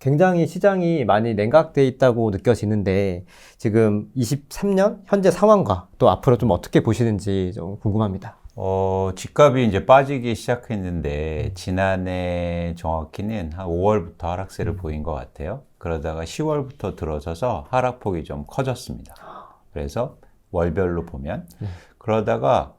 굉장히 시장이 많이 냉각돼 있다고 느껴지는데 지금 23년 현재 상황과 또 앞으로 좀 어떻게 보시는지 좀 궁금합니다. 집값이 이제 빠지기 시작했는데, 지난해 정확히는 한 5월부터 하락세를 보인 것 같아요. 그러다가 10월부터 들어서서 하락폭이 좀 커졌습니다. 그래서 월별로 보면. 그러다가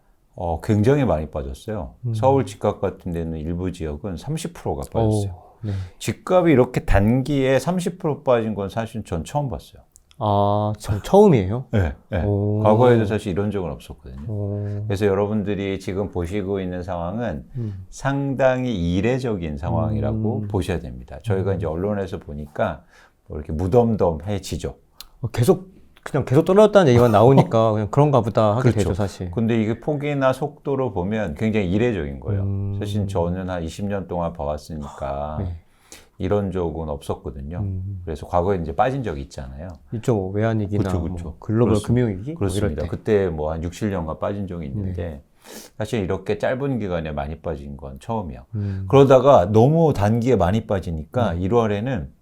굉장히 많이 빠졌어요. 서울 집값 같은 데는 일부 지역은 30%가 빠졌어요. 네. 집값이 이렇게 단기에 30% 빠진 건 사실 전 처음 봤어요. 아, 처음이에요? 네, 네. 오. 과거에도 사실 이런 적은 없었거든요. 오. 그래서 여러분들이 지금 보시고 있는 상황은 상당히 이례적인 상황이라고 보셔야 됩니다. 저희가 이제 언론에서 보니까 뭐 이렇게 무덤덤해지죠. 그냥 계속 떨어졌다는 얘기만 나오니까 그냥 그런가 보다 하게 그렇죠. 되죠, 사실. 근데 이게 폭이나 속도로 보면 굉장히 이례적인 거예요. 사실 저는 한 20년 동안 봐왔으니까 네. 이런 적은 없었거든요. 그래서 과거에 이제 빠진 적이 있잖아요. 이쪽 외환위기나 그쵸. 뭐 글로벌 그렇습니다. 금융위기? 그렇습니다. 뭐 이럴 때. 그때 뭐 한 6, 7년간 빠진 적이 있는데 사실 이렇게 짧은 기간에 많이 빠진 건 처음이에요. 그러다가 너무 단기에 많이 빠지니까 1월에는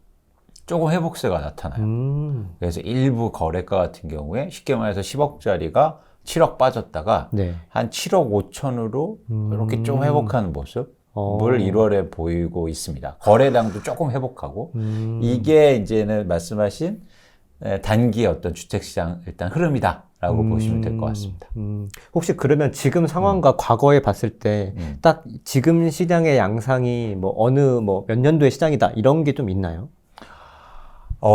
조금 회복세가 나타나요. 그래서 일부 거래가 같은 경우에 쉽게 말해서 10억짜리가 7억 빠졌다가 네. 한 7억 5천으로 이렇게 좀 회복하는 모습을 1월에 보이고 있습니다. 거래량도 조금 회복하고 이게 이제는 말씀하신 단기의 어떤 주택시장 일단 흐름이다라고 보시면 될 것 같습니다. 혹시 그러면 지금 상황과 과거에 봤을 때 딱 지금 시장의 양상이 뭐 어느 뭐 몇 년도의 시장이다 이런 게 좀 있나요?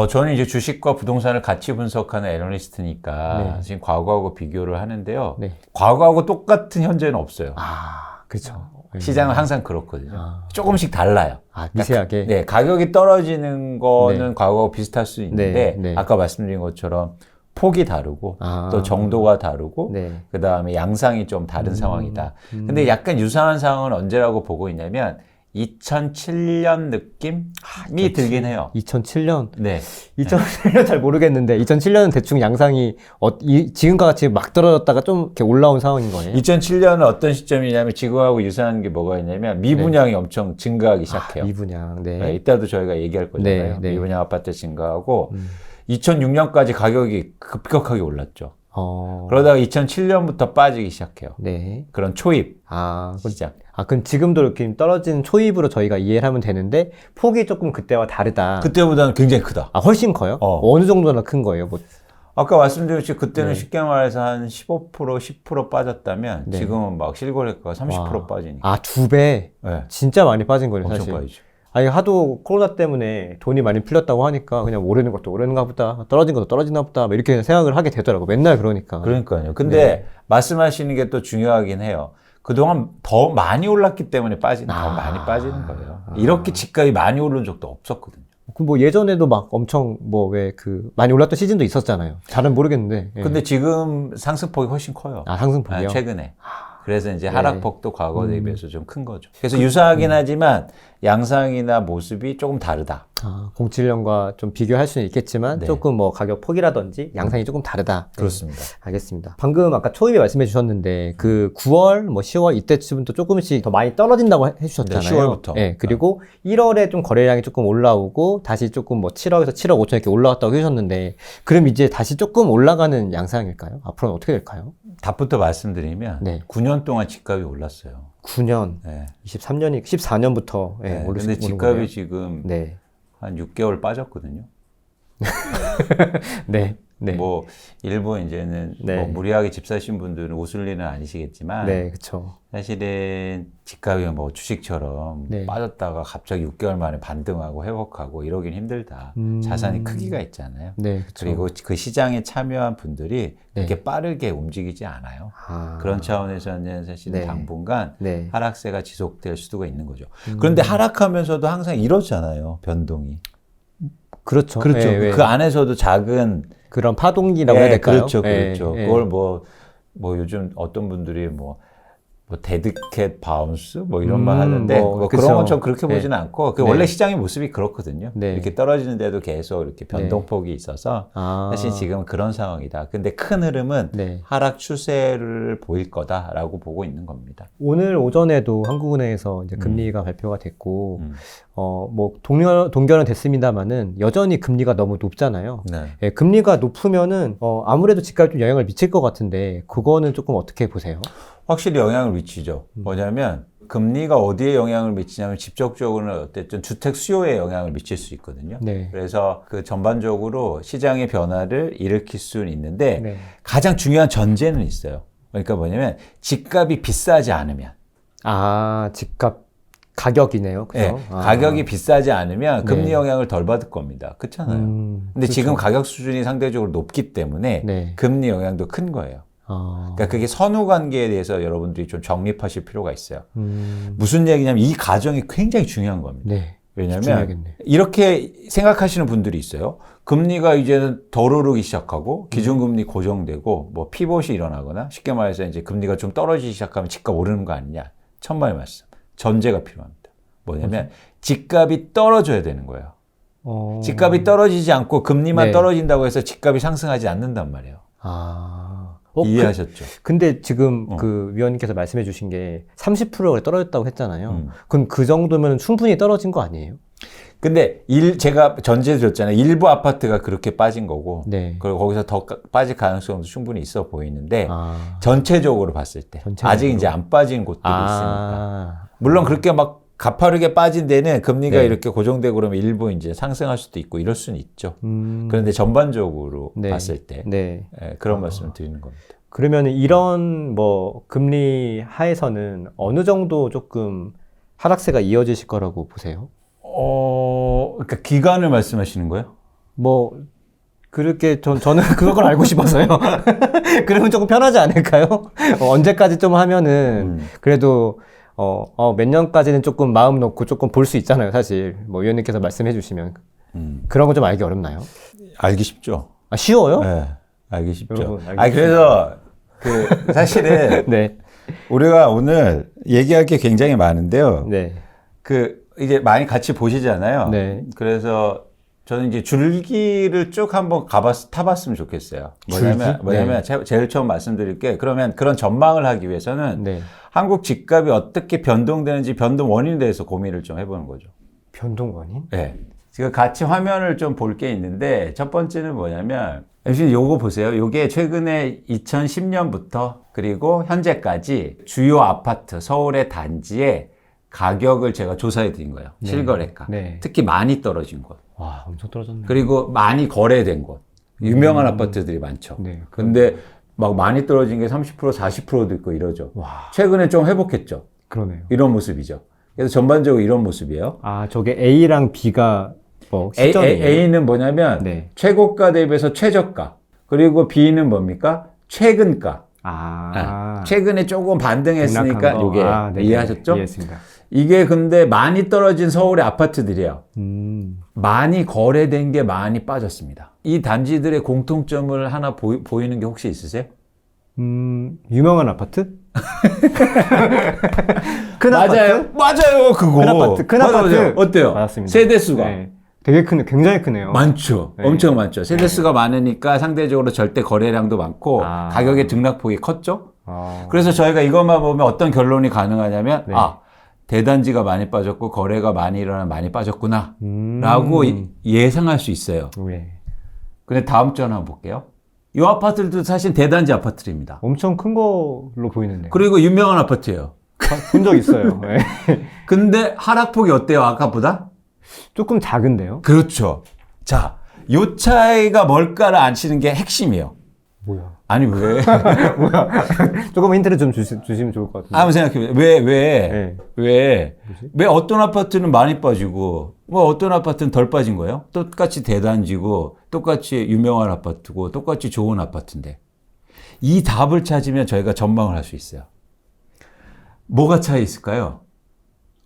저는 이제 주식과 부동산을 같이 분석하는 애널리스트니까 지금 과거하고 비교를 하는데요. 네. 과거하고 똑같은 현재는 없어요. 아, 그렇죠. 시장은 항상 그렇거든요. 조금씩 달라요. 미세하게. 네, 가격이 떨어지는 거는 네. 과거하고 비슷할 수 있는데 네. 아까 말씀드린 것처럼 폭이 다르고 또 정도가 다르고 네. 그 다음에 양상이 좀 다른 상황이다. 근데 약간 유사한 상황은 언제라고 보고 있냐면 2007년 느낌이 들긴 해요. 2007년? 네. 2007년 잘 모르겠는데 2007년은 대충 양상이 지금과 같이 막 떨어졌다가 좀 이렇게 올라온 상황인 거예요? 2007년은 어떤 시점이냐면 지금하고 유사한 게 뭐가 있냐면 미분양이 엄청 증가하기 시작해요. 미분양. 네. 네, 이따도 저희가 얘기할 거잖아요. 네. 미분양 아파트 증가하고 2006년까지 가격이 급격하게 올랐죠. 그러다가 2007년부터 빠지기 시작해요. 네. 그런 초입 시작. 그럼 지금도 이렇게 떨어진 초입으로 저희가 이해를 하면 되는데 폭이 조금 그때와 다르다. 그때보다는 굉장히 크다. 훨씬 커요? 어느 정도나 큰 거예요? 뭐. 아까 말씀드렸듯이 그때는 쉽게 말해서 한 15%, 10% 빠졌다면 지금은 막 실거래가가 30% 빠지니까. 2배? 네. 진짜 많이 빠진 거예요, 사실. 엄청 빠지죠. 아니, 하도 코로나 때문에 돈이 많이 풀렸다고 하니까 그냥 오르는 것도 오르는가 보다, 떨어진 것도 떨어지나 보다, 뭐 이렇게 생각을 하게 되더라고. 맨날 그러니까. 그러니까요. 근데 말씀하시는 게 또 중요하긴 해요. 그동안 더 많이 올랐기 때문에 더 많이 빠지는 거예요. 이렇게 집값이 많이 오른 적도 없었거든요. 뭐 예전에도 막 엄청 많이 올랐던 시즌도 있었잖아요. 잘은 모르겠는데. 예. 근데 지금 상승폭이 훨씬 커요. 상승폭이요? 최근에. 그래서 이제 하락폭도 과거 대비해서 좀 큰 거죠. 그래서 유사하긴 하지만 양상이나 모습이 조금 다르다. 07년과 좀 비교할 수는 있겠지만 조금 뭐 가격 폭이라든지 양상이 조금 다르다. 그렇습니다. 알겠습니다. 방금 아까 초입에 말씀해 주셨는데 그 9월, 뭐 10월 이때쯤부터 조금씩 더 많이 떨어진다고 해주셨잖아요. 10월부터. 네, 그리고 1월에 좀 거래량이 조금 올라오고 다시 조금 뭐 7억에서 7억 5천 이렇게 올라왔다고 해주셨는데 그럼 이제 다시 조금 올라가는 양상일까요? 앞으로는 어떻게 될까요? 답부터 말씀드리면 9년 동안 집값이 올랐어요. 9년, 23년이 14년부터 근데 집값이 지금 한 6개월 빠졌거든요. 네. 뭐 일부 이제는 뭐 무리하게 집 사신 분들은 웃을 일은 아니시겠지만 그렇죠. 사실은 집값이 뭐 주식처럼 빠졌다가 갑자기 6개월 만에 반등하고 회복하고 이러긴 힘들다. 자산이 크기가 있잖아요. 그리고 그 시장에 참여한 분들이 그렇게 빠르게 움직이지 않아요. 그런 차원에서는 사실은 당분간 하락세가 지속될 수도 있는 거죠. 그런데 하락하면서도 항상 이러잖아요. 변동이. 그렇죠. 그 안에서도 작은 그런 파동기라고 해야 될까요? 그렇죠. 그걸 뭐 요즘 어떤 분들이 뭐 뭐 데드캣 바운스 뭐 이런 말 하는데 뭐 그런 건 좀 그렇게 보지는 않고 그 원래 시장의 모습이 그렇거든요. 이렇게 떨어지는데도 계속 이렇게 변동폭이 있어서 사실 지금은 그런 상황이다. 근데 큰 흐름은 하락 추세를 보일 거다라고 보고 있는 겁니다. 오늘 오전에도 한국은행에서 이제 금리가 발표가 됐고 뭐 동결은 됐습니다만은 여전히 금리가 너무 높잖아요. 예, 금리가 높으면은 아무래도 집값에 좀 영향을 미칠 것 같은데 그거는 조금 어떻게 보세요? 확실히 영향을 미치죠. 뭐냐면 금리가 어디에 영향을 미치냐면 직접적으로는 어쨌든 주택 수요에 영향을 미칠 수 있거든요. 그래서 그 전반적으로 시장의 변화를 일으킬 수는 있는데 가장 중요한 전제는 있어요. 그러니까 뭐냐면 집값이 비싸지 않으면. 집값 가격이네요. 그죠? 가격이 비싸지 않으면 금리 영향을 덜 받을 겁니다. 그렇잖아요. 근데 그렇죠. 지금 가격 수준이 상대적으로 높기 때문에 금리 영향도 큰 거예요. 그러니까 그게 선후 관계에 대해서 여러분들이 좀 정립하실 필요가 있어요. 무슨 얘기냐면 이 가정이 굉장히 중요한 겁니다. 왜냐하면 이렇게 생각하시는 분들이 있어요. 금리가 이제는 덜 오르기 시작하고 기준금리 고정되고 뭐 피봇이 일어나거나 쉽게 말해서 이제 금리가 좀 떨어지기 시작하면 집값 오르는 거 아니냐. 천만의 말씀. 전제가 필요합니다. 뭐냐면 집값이 떨어져야 되는 거예요. 집값이 떨어지지 않고 금리만 떨어진다고 해서 집값이 상승하지 않는단 말이에요. 이해하셨죠? 근데 지금 그 위원님께서 말씀해 주신 게 30%가 떨어졌다고 했잖아요. 그럼 그 정도면 충분히 떨어진 거 아니에요? 근데 제가 전제 드렸잖아요. 일부 아파트가 그렇게 빠진 거고 그리고 거기서 더 빠질 가능성도 충분히 있어 보이는데 전체적으로 봤을 때 아직 이제 안 빠진 곳들이 있으니까 물론 그렇게 막 가파르게 빠진 데는 금리가 이렇게 고정되고 그러면 일부 이제 상승할 수도 있고 이럴 수는 있죠. 그런데 전반적으로 봤을 때 그런 말씀을 드리는 겁니다. 그러면 이런 뭐 금리 하에서는 어느 정도 조금 하락세가 이어지실 거라고 보세요? 그러니까 기간을 말씀하시는 거예요? 뭐 그렇게 저는 그걸 알고 싶어서요. 그러면 조금 편하지 않을까요? 언제까지 좀 하면은 그래도 몇 년까지는 조금 마음 놓고 조금 볼 수 있잖아요, 사실. 뭐 위원님께서 말씀해 주시면 그런 거 좀 알기 어렵나요? 알기 쉽죠. 쉬워요? 네, 알기 쉽죠. 그래서 사실은 우리가 오늘 얘기할 게 굉장히 많은데요. 이제 많이 같이 보시잖아요. 그래서 저는 이제 줄기를 쭉 한번 타봤으면 좋겠어요. 뭐냐면 제일 처음 말씀드릴 게 그러면 그런 전망을 하기 위해서는 한국 집값이 어떻게 변동되는지 변동 원인에 대해서 고민을 좀 해보는 거죠. 변동 원인? 지금 같이 화면을 좀 볼 게 있는데 첫 번째는 뭐냐면 요거 보세요. 요게 최근에 2010년부터 그리고 현재까지 주요 아파트 서울의 단지의 가격을 제가 조사해 드린 거예요. 실거래가. 특히 많이 떨어진 곳. 와, 엄청 떨어졌네. 그리고 많이 거래된 곳. 유명한 아파트들이 많죠. 근데 막 많이 떨어진 게 30%, 40%도 있고 이러죠. 최근에 좀 회복했죠. 그러네요. 이런 모습이죠. 그래서 전반적으로 이런 모습이에요. 저게 A랑 B가 뭐 시점이에요? A는 뭐냐면 최고가 대비해서 최저가. 그리고 B는 뭡니까? 최근가. 최근에 조금 반등했으니까 이게 이해하셨죠? 이해했습니다. 이게 근데 많이 떨어진 서울의 아파트들이에요. 많이 거래된 게 많이 빠졌습니다. 이 단지들의 공통점을 하나 보이는 게 혹시 있으세요? 유명한 아파트? 큰 맞아요. 아파트? 맞아요. 그거. 큰 아파트. 어때요? 맞았습니다. 세대수가. 되게 굉장히 크네요. 많죠. 엄청 많죠. 세대수가 많으니까 상대적으로 절대 거래량도 많고 가격의 등락폭이 컸죠. 그래서 저희가 이것만 보면 어떤 결론이 가능하냐면 대단지가 많이 빠졌고 거래가 많이 일어나면 많이 빠졌구나 라고 예상할 수 있어요. 근데 다음 주 한번 볼게요. 이 아파트들도 사실 대단지 아파트입니다. 엄청 큰 걸로 보이는데. 그리고 유명한 아파트예요. 본 적 있어요. 근데 하락폭이 어때요? 아까보다? 조금 작은데요? 그렇죠. 자, 요 차이가 뭘까를 아시는 게 핵심이에요. 뭐야? 아니 왜? 뭐야? 조금 힌트를 좀 주시면 좋을 것 같은데. 한번 생각해보세요. 왜 어떤 아파트는 많이 빠지고 뭐 어떤 아파트는 덜 빠진 거예요? 똑같이 대단지고 똑같이 유명한 아파트고 똑같이 좋은 아파트인데 이 답을 찾으면 저희가 전망을 할 수 있어요. 뭐가 차이 있을까요?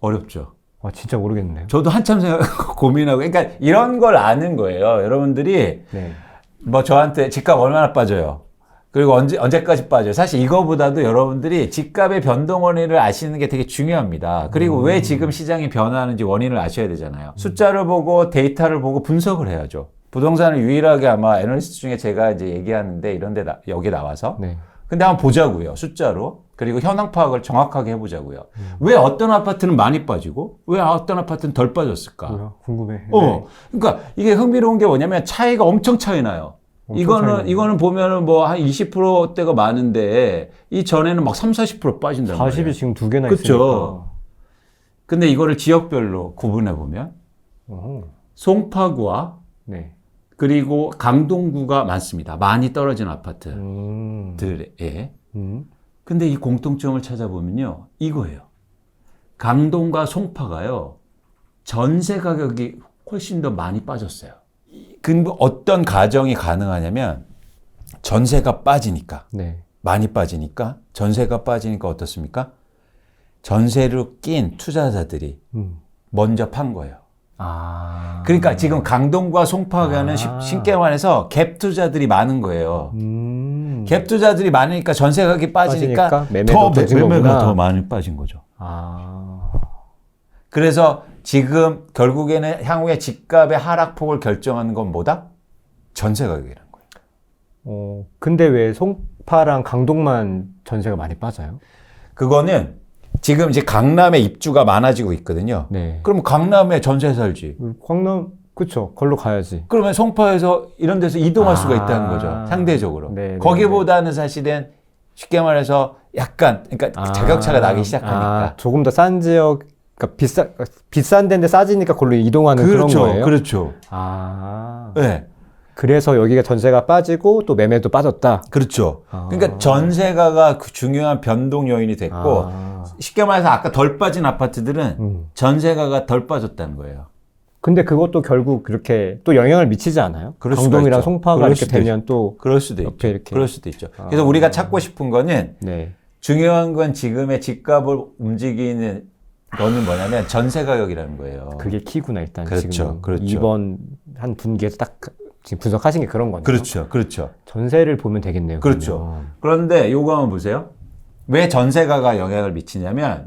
어렵죠. 진짜 모르겠네요. 저도 한참 고민하고 그러니까 이런 걸 아는 거예요. 여러분들이 뭐 저한테 집값 얼마나 빠져요? 그리고 언제까지 빠져요? 사실 이거보다도 여러분들이 집값의 변동 원인을 아시는 게 되게 중요합니다. 그리고 왜 지금 시장이 변화하는지 원인을 아셔야 되잖아요. 숫자를 보고 데이터를 보고 분석을 해야죠. 부동산을 유일하게 아마 애널리스트 중에 제가 이제 얘기하는데 여기 나와서. 네. 근데 한번 보자고요. 숫자로. 그리고 현황 파악을 정확하게 해보자고요. 왜 어떤 아파트는 많이 빠지고 왜 어떤 아파트는 덜 빠졌을까? 뭐야? 궁금해. 그러니까 이게 흥미로운 게 뭐냐면 차이가 엄청 차이 나요. 이거는 보면은 뭐 한 20%대가 많은데 이 전에는 막 30-40% 빠진단 말이에요. 40이 지금 두 개나 그쵸? 있으니까. 근데 이거를 지역별로 구분해 보면 송파구와 네. 그리고 강동구가 많습니다. 많이 떨어진 아파트들에. 근데 이 공통점을 찾아보면요. 이거예요. 강동과 송파가요. 전세 가격이 훨씬 더 많이 빠졌어요. 근데 어떤 가정이 가능하냐면 전세가 빠지니까. 네. 많이 빠지니까. 전세가 빠지니까 어떻습니까? 전세를 낀 투자자들이 먼저 판 거예요. 그러니까 지금 강동과 송파가는 쉽게 말해서 갭 투자들이 많은 거예요. 갭 투자들이 많으니까 전세 가격이 빠지니까 매매가 더 많이 빠진 거죠. 그래서 지금 결국에는 향후에 집값의 하락폭을 결정하는 건 뭐다? 전세 가격이라는 거예요. 근데 왜 송파랑 강동만 전세가 많이 빠져요? 그거는 지금 이제 강남에 입주가 많아지고 있거든요. 네. 그럼 강남에 전세 살지. 강남, 그쵸. 걸로 가야지. 그러면 송파에서 이런 데서 이동할 수가 있다는 거죠. 상대적으로. 네, 거기보다는 사실은 쉽게 말해서 약간, 그러니까 자격차가 나기 시작하니까. 조금 더 싼 지역, 그러니까 비싼 데인데 싸지니까 걸로 이동하는 그런 거예요? 그렇죠. 네. 그래서 여기가 전세가 빠지고 또 매매도 빠졌다. 그렇죠. 그러니까 전세가가 중요한 변동 요인이 됐고 쉽게 말해서 아까 덜 빠진 아파트들은 전세가가 덜 빠졌다는 거예요. 근데 그것도 결국 그렇게 또 영향을 미치지 않아요? 강동이랑 송파가 이렇게 되면 또 그럴 수도 있죠. 이렇게. 그럴 수도 있죠. 그래서 우리가 찾고 싶은 거는 중요한 건 지금의 집값을 움직이는 거는 뭐냐면 전세 가격이라는 거예요. 그게 키구나 일단. 그렇죠. 지금 그렇죠. 이번 한 분기에서 딱 지금 분석하신 게 그런 거네요. 그렇죠. 그렇죠. 전세를 보면 되겠네요. 그렇죠. 그러면. 그런데 요거 한번 보세요. 왜 전세가가 영향을 미치냐면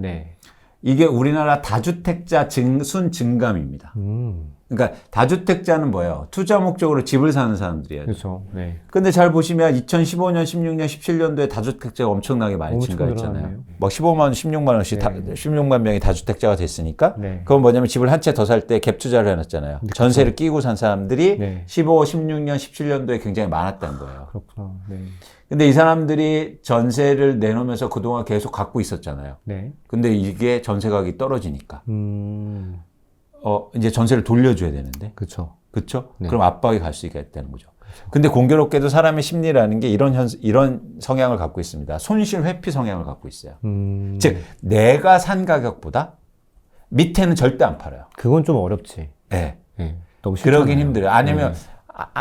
이게 우리나라 다주택자 순 증감입니다. 그러니까 다주택자는 뭐예요? 투자 목적으로 집을 사는 사람들이에요. 그렇죠. 네. 근데 잘 보시면 2015년, 16년, 17년도에 다주택자가 엄청나게 많이 증가했잖아요. 막 15만 원, 16만 원씩 16만 명이 다주택자가 됐으니까 그건 뭐냐면 집을 한 채 더 살 때 갭 투자를 해놨잖아요. 그렇죠. 전세를 끼고 산 사람들이 15, 16년, 17년도에 굉장히 많았다는 거예요. 그렇구나. 근데 이 사람들이 전세를 내놓으면서 그동안 계속 갖고 있었잖아요. 근데 이게 전세 가격이 떨어지니까. 이제 전세를 돌려줘야 되는데. 그렇죠. 그렇죠? 그럼 압박이 갈 수 있겠다는 거죠. 근데 공교롭게도 사람의 심리라는 게 이런 성향을 갖고 있습니다. 손실 회피 성향을 갖고 있어요. 즉, 내가 산 가격보다 밑에는 절대 안 팔아요. 그건 좀 어렵지. 네. 너무 싫잖아요. 그러긴 힘들어요. 아니면,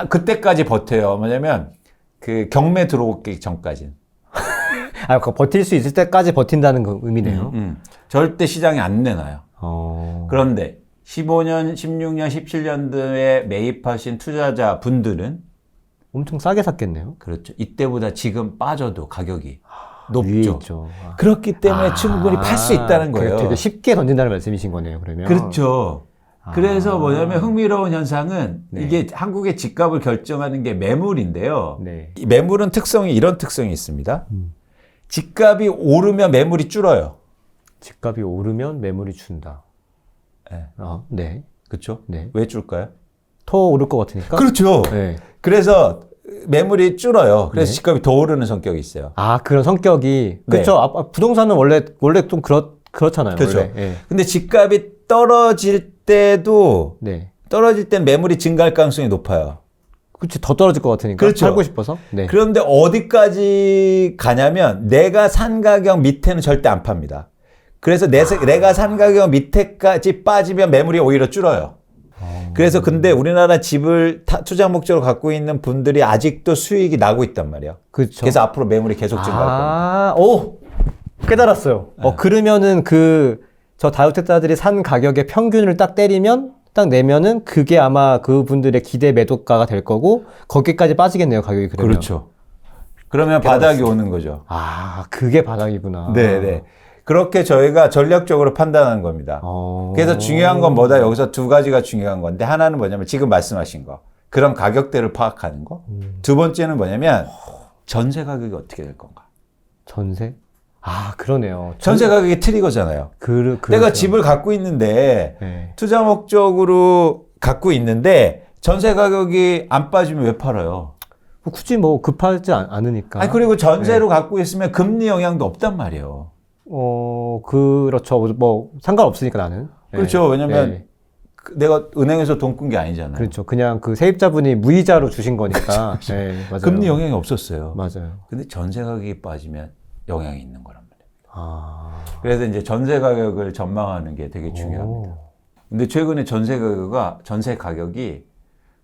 그때까지 버텨요. 뭐냐면, 그 경매 들어오기 전까지는. 그 버틸 수 있을 때까지 버틴다는 그 의미네요. 절대 시장에 안 내놔요. 그런데 15년, 16년, 17년도에 매입하신 투자자 분들은 엄청 싸게 샀겠네요. 그렇죠. 이때보다 지금 빠져도 가격이 위에 높죠. 있죠. 그렇기 때문에 충분히 팔 수 있다는 거예요. 되게 쉽게 던진다는 말씀이신 거네요, 그러면. 그렇죠. 그래서 뭐냐면 흥미로운 현상은 이게 한국의 집값을 결정하는 게 매물인데요. 이 매물은 이런 특성이 있습니다. 집값이 오르면 매물이 줄어요. 집값이 오르면 매물이 준다. 그렇죠. 왜 줄까요? 더 오를 것 같으니까. 그렇죠. 그래서 매물이 줄어요. 그래서 집값이 더 오르는 성격이 있어요. 그런 성격이. 그렇죠. 부동산은 원래 좀 그렇잖아요. 그렇죠. 원래. 근데 집값이 떨어질 때도 떨어질 땐 매물이 증가할 가능성이 높아요. 그렇지. 더 떨어질 것 같으니까. 그렇죠. 살고 싶어서. 그런데 어디까지 가냐면 내가 산 가격 밑에는 절대 안 팝니다. 그래서 내가 산 가격 밑에까지 빠지면 매물이 오히려 줄어요. 그래서 근데 우리나라 집을 투자 목적으로 갖고 있는 분들이 아직도 수익이 나고 있단 말이에요. 그렇죠. 그래서 앞으로 매물이 계속 증가할 겁니다. 깨달았어요. 그러면은 저 다주택자들이 산 가격의 평균을 딱 내면은 그게 아마 그분들의 기대 매도가가 될 거고 거기까지 빠지겠네요, 가격이 그러면. 그렇죠. 그러면 바닥이 오는 거죠. 아, 그게 바닥이구나. 네네. 그렇게 저희가 전략적으로 판단하는 겁니다. 그래서 중요한 건 뭐다? 여기서 두 가지가 중요한 건데, 하나는 뭐냐면 지금 말씀하신 거. 그런 가격대를 파악하는 거. 두 번째는 뭐냐면 전세 가격이 어떻게 될 건가. 전세? 아, 그러네요. 전세 가격이 트리거잖아요. 내가 집을 갖고 있는데 네. 투자 목적으로 갖고 있는데 전세 가격이 안 빠지면 왜 팔아요? 굳이 뭐 급하지 않으니까. 아니, 그리고 전세로 네. 갖고 있으면 금리 영향도 없단 말이에요. 그렇죠. 뭐 상관없으니까 나는. 그렇죠. 네. 왜냐면 네. 내가 은행에서 돈 꾼 게 아니잖아요. 그렇죠. 그냥 그 세입자분이 무이자로 주신 거니까. 네, 맞아요. 금리 영향이 없었어요. 맞아요. 근데 전세 가격이 빠지면 영향이 있는 거란 말이에요. 그래서 이제 전세 가격을 전망하는 게 되게 중요합니다. 근데 최근에 전세 가격이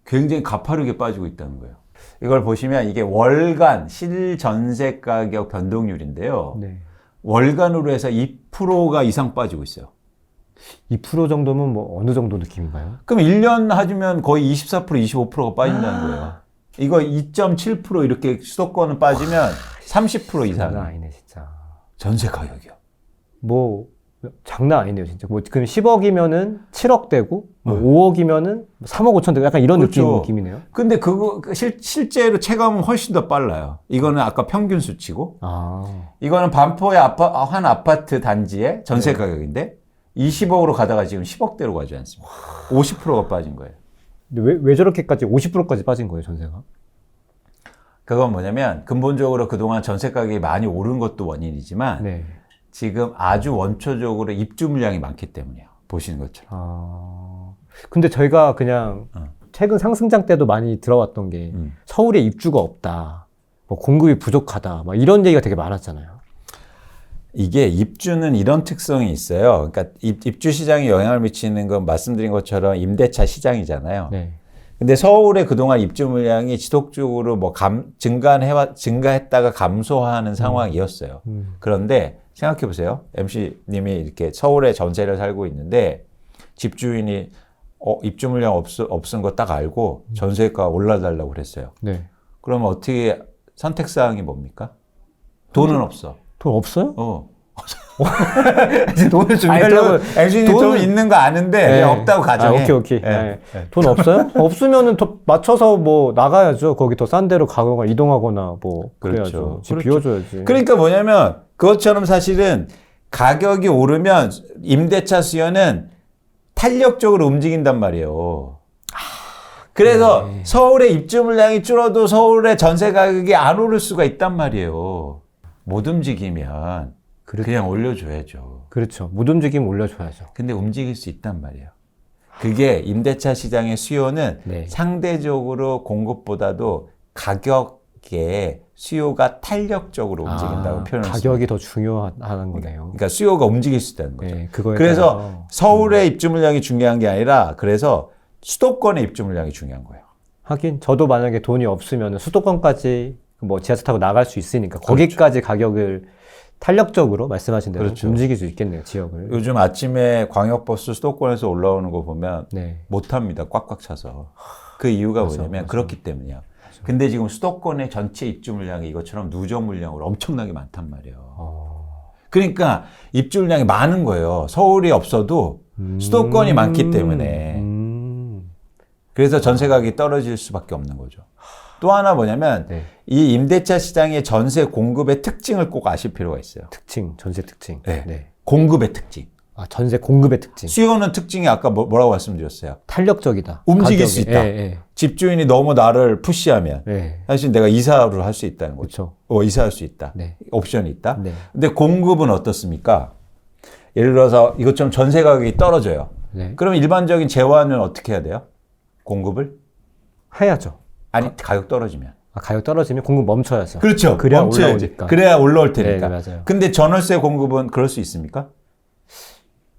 굉장히 가파르게 빠지고 있다는 거예요. 이걸 보시면 이게 월간 실전세 가격 변동률인데요. 네. 월간으로 해서 2%가 이상 빠지고 있어요. 2% 정도면 뭐 어느 정도 느낌인가요? 그럼 1년 하면 거의 24%, 25%가 빠진다는 거예요. 이거 2.7% 이렇게 수도권은 빠지면 30% 이상. 장난 아니네, 진짜. 전세 가격이요. 뭐 장난 아니네요, 진짜. 뭐 그럼 10억이면은 7억 되고, 뭐 5억이면은 3억 5천 되고, 약간 이런 그렇죠. 느낌이네요. 근데 그거 실제로 체감은 훨씬 더 빨라요. 이거는 아까 평균 수치고, 이거는 반포의 한 아파트 단지의 전세 네. 가격인데 20억으로 가다가 지금 10억대로 가지 않습니까? 50%가 빠진 거예요. 근데 왜 저렇게까지 50%까지 빠진 거예요, 전세가? 그건 뭐냐면 근본적으로 그동안 전세 가격이 많이 오른 것도 원인이지만. 네. 지금 아주 원초적으로 입주 물량이 많기 때문이에요. 보시는 것처럼. 근데 저희가 그냥 최근 상승장 때도 많이 들어왔던 게 서울에 입주가 없다. 뭐 공급이 부족하다. 막 이런 얘기가 되게 많았잖아요. 이게 입주는 이런 특성이 있어요. 그러니까 입주 시장에 영향을 미치는 건 말씀드린 것처럼 임대차 시장이잖아요. 네. 근데 서울의 그동안 입주 물량이 지속적으로 뭐 증가했다가 감소하는 상황이었어요. 그런데 생각해 보세요. MC님이 이렇게 서울에 전세를 살고 있는데 집주인이 입주 물량 없은 거 딱 알고 전세가 올라달라고 그랬어요. 네. 그러면 어떻게 선택사항이 뭡니까? 돈은 없어. 돈 없어요? 돈을 준비하려고 MC님 돈 있는 거 아는데 네. 없다고 가정해. 오케이. 네. 네. 돈 없어요? 없으면은 더 맞춰서 뭐 나가야죠. 거기 더 싼 데로 가거나 이동하거나 뭐 그래야죠. 그렇죠. 집 비워줘야지. 그러니까 뭐냐면 그것처럼 사실은 가격이 오르면 임대차 수요는 탄력적으로 움직인단 말이에요. 그래서 네. 서울의 입주 물량이 줄어도 서울의 전세 가격이 안 오를 수가 있단 말이에요. 못 움직이면 그렇죠. 그냥 올려줘야죠. 그렇죠. 못 움직이면 올려줘야죠. 근데 움직일 수 있단 말이에요. 그게 임대차 시장의 수요는 네. 상대적으로 공급보다도 가격에 수요가 탄력적으로 움직인다고 표현을 가격이 씁니다. 더 중요하다는 거네요. 그러니까 수요가 움직일 수 있다는 거죠. 네, 그래서 서울의 입주 물량이 중요한 게 아니라 그래서 수도권의 입주 물량이 중요한 거예요. 하긴 저도 만약에 돈이 없으면 수도권까지 뭐 지하철 타고 나갈 수 있으니까 거기까지 그렇죠. 가격을 탄력적으로 말씀하신 대로 그렇죠. 움직일 수 있겠네요, 지역을. 요즘 아침에 광역버스 수도권에서 올라오는 거 보면 네. 못합니다. 꽉꽉 차서. 그 이유가 뭐냐면 그렇기 때문이에요. 맞아. 근데 지금 수도권의 전체 입주 물량이 이것처럼 누적 물량으로 엄청나게 많단 말이에요. 그러니까 입주 물량이 많은 거예요. 서울이 없어도 수도권이 많기 때문에. 그래서 전세 가격이 떨어질 수밖에 없는 거죠. 또 하나 뭐냐면 네. 이 임대차 시장의 전세 공급의 특징을 꼭 아실 필요가 있어요. 특징, 전세 특징. 네. 네. 공급의 특징. 전세 공급의 특징. 수요는 특징이 아까 뭐라고 말씀드렸어요? 탄력적이다. 움직일 가격이. 수 있다. 예. 집주인이 너무 나를 푸시하면 사실 내가 이사를 할 수 있다는 거죠. 그렇죠. 이사할 수 있다. 네. 옵션이 있다. 네. 근데 공급은 어떻습니까? 예를 들어서 이것처럼 전세 가격이 떨어져요. 네. 그러면 일반적인 재화는 어떻게 해야 돼요? 공급을? 해야죠. 아니, 가격 떨어지면. 가격 떨어지면 공급 멈춰야죠. 그렇죠. 그래야 멈춰야지. 올라오니까. 그래야 올라올 테니까. 네, 맞아요. 근데 전월세 공급은 그럴 수 있습니까?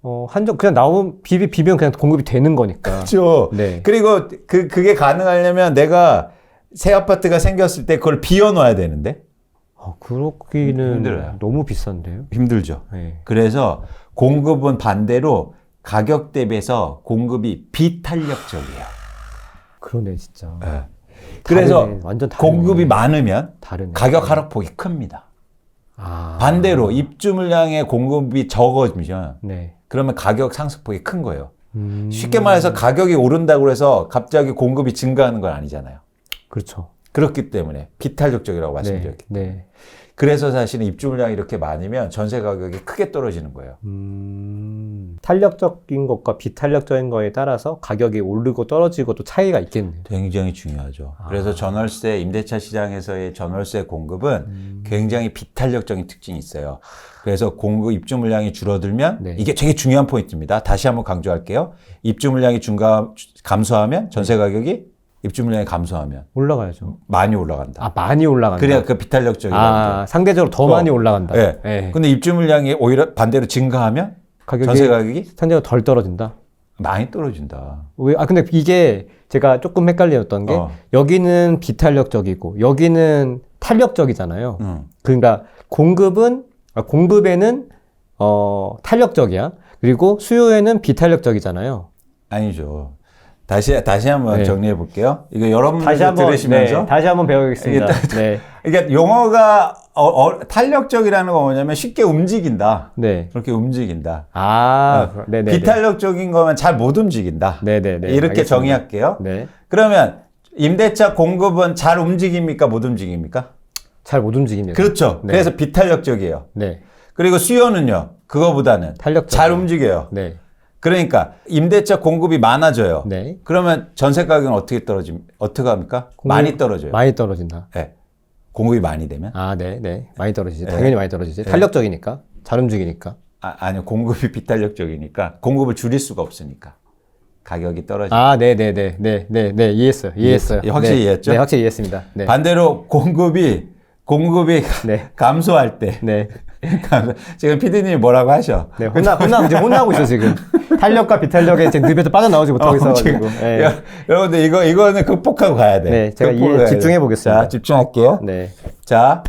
그냥 나오면 비비면 그냥 공급이 되는 거니까. 그렇죠. 네. 그리고 그게 가능하려면 내가 새 아파트가 생겼을 때 그걸 비워놔야 되는데. 그렇기는 힘들어요. 너무 비싼데요? 힘들죠. 네. 그래서 공급은 반대로 가격 대비해서 공급이 비탄력적이에요. 그러네, 진짜. 네. 그래서 다르네. 완전 다르네. 공급이 많으면 다르네. 가격 하락폭이 큽니다. 반대로 입주 물량의 공급이 적어지면 네. 그러면 가격 상승폭이 큰 거예요. 쉽게 말해서 가격이 오른다고 해서 갑자기 공급이 증가하는 건 아니잖아요. 그렇죠. 그렇기 때문에 비탄력적이라고 말씀드렸기 때문에. 네. 그래서 사실은 입주 물량이 이렇게 많으면 전세 가격이 크게 떨어지는 거예요. 탄력적인 것과 비탄력적인 거에 따라서 가격이 오르고 떨어지고 또 차이가 있겠네요. 굉장히 중요하죠. 그래서 전월세, 임대차 시장에서의 전월세 공급은 굉장히 비탄력적인 특징이 있어요. 그래서 공급 입주 물량이 줄어들면 네. 이게 되게 중요한 포인트입니다. 다시 한번 강조할게요. 입주 물량이 감소하면 전세 가격이 입주 물량이 감소하면 올라가야죠. 많이 올라간다. 많이 올라간다. 그래야 그 비탄력적인 상대적으로 더 많이 올라간다. 네. 네. 근데 입주 물량이 오히려 반대로 증가하면 전세 가격이 상대적으로 덜 떨어진다. 많이 떨어진다. 왜? 근데 이게 제가 조금 헷갈렸던 게 여기는 비탄력적이고 여기는 탄력적이잖아요. 그러니까 공급에는 탄력적이야. 그리고 수요에는 비탄력적이잖아요. 아니죠. 다시 한번 네. 정리해 볼게요. 이거 여러분들 들으시면서 네, 다시 한번 배우겠습니다. 네. 그러니까 용어가 탄력적이라는 건 뭐냐면 쉽게 움직인다. 네. 그렇게 움직인다. 네네. 비탄력적인 거면 잘 못 움직인다. 네네네. 이렇게 알겠습니다. 정의할게요. 네. 그러면 임대차 공급은 잘 움직입니까? 못 움직입니까? 잘 못 움직입니다. 그렇죠. 네. 그래서 비탄력적이에요. 네. 그리고 수요는요. 그거보다는 탄력적. 잘 움직여요. 네. 그러니까 임대차 공급이 많아져요. 네. 그러면 전세 가격은 어떻게 합니까? 많이 떨어져요. 많이 떨어진다. 네. 공급이 많이 되면? 네. 많이 떨어지지. 네. 당연히 많이 떨어지지. 네. 탄력적이니까. 잘 움직이니까. 아니요. 공급이 비탄력적이니까 공급을 줄일 수가 없으니까 가격이 떨어져요. 네. 이해했어요. 확실히 네. 이해했죠? 네, 확실히 이해했습니다. 네. 반대로 공급이 네. 감소할 때. 네. 지금 PD님이 뭐라고 하셔? 네. 혼나고 있어, 지금. 탄력과 비탄력에 지금 늪에서 빠져나오지 못하고 있어가지고. 네. 여러분들 이거는 극복하고 가야 돼. 네. 제가 집중해 보겠습니다. 자, 집중할게요. 네. 자,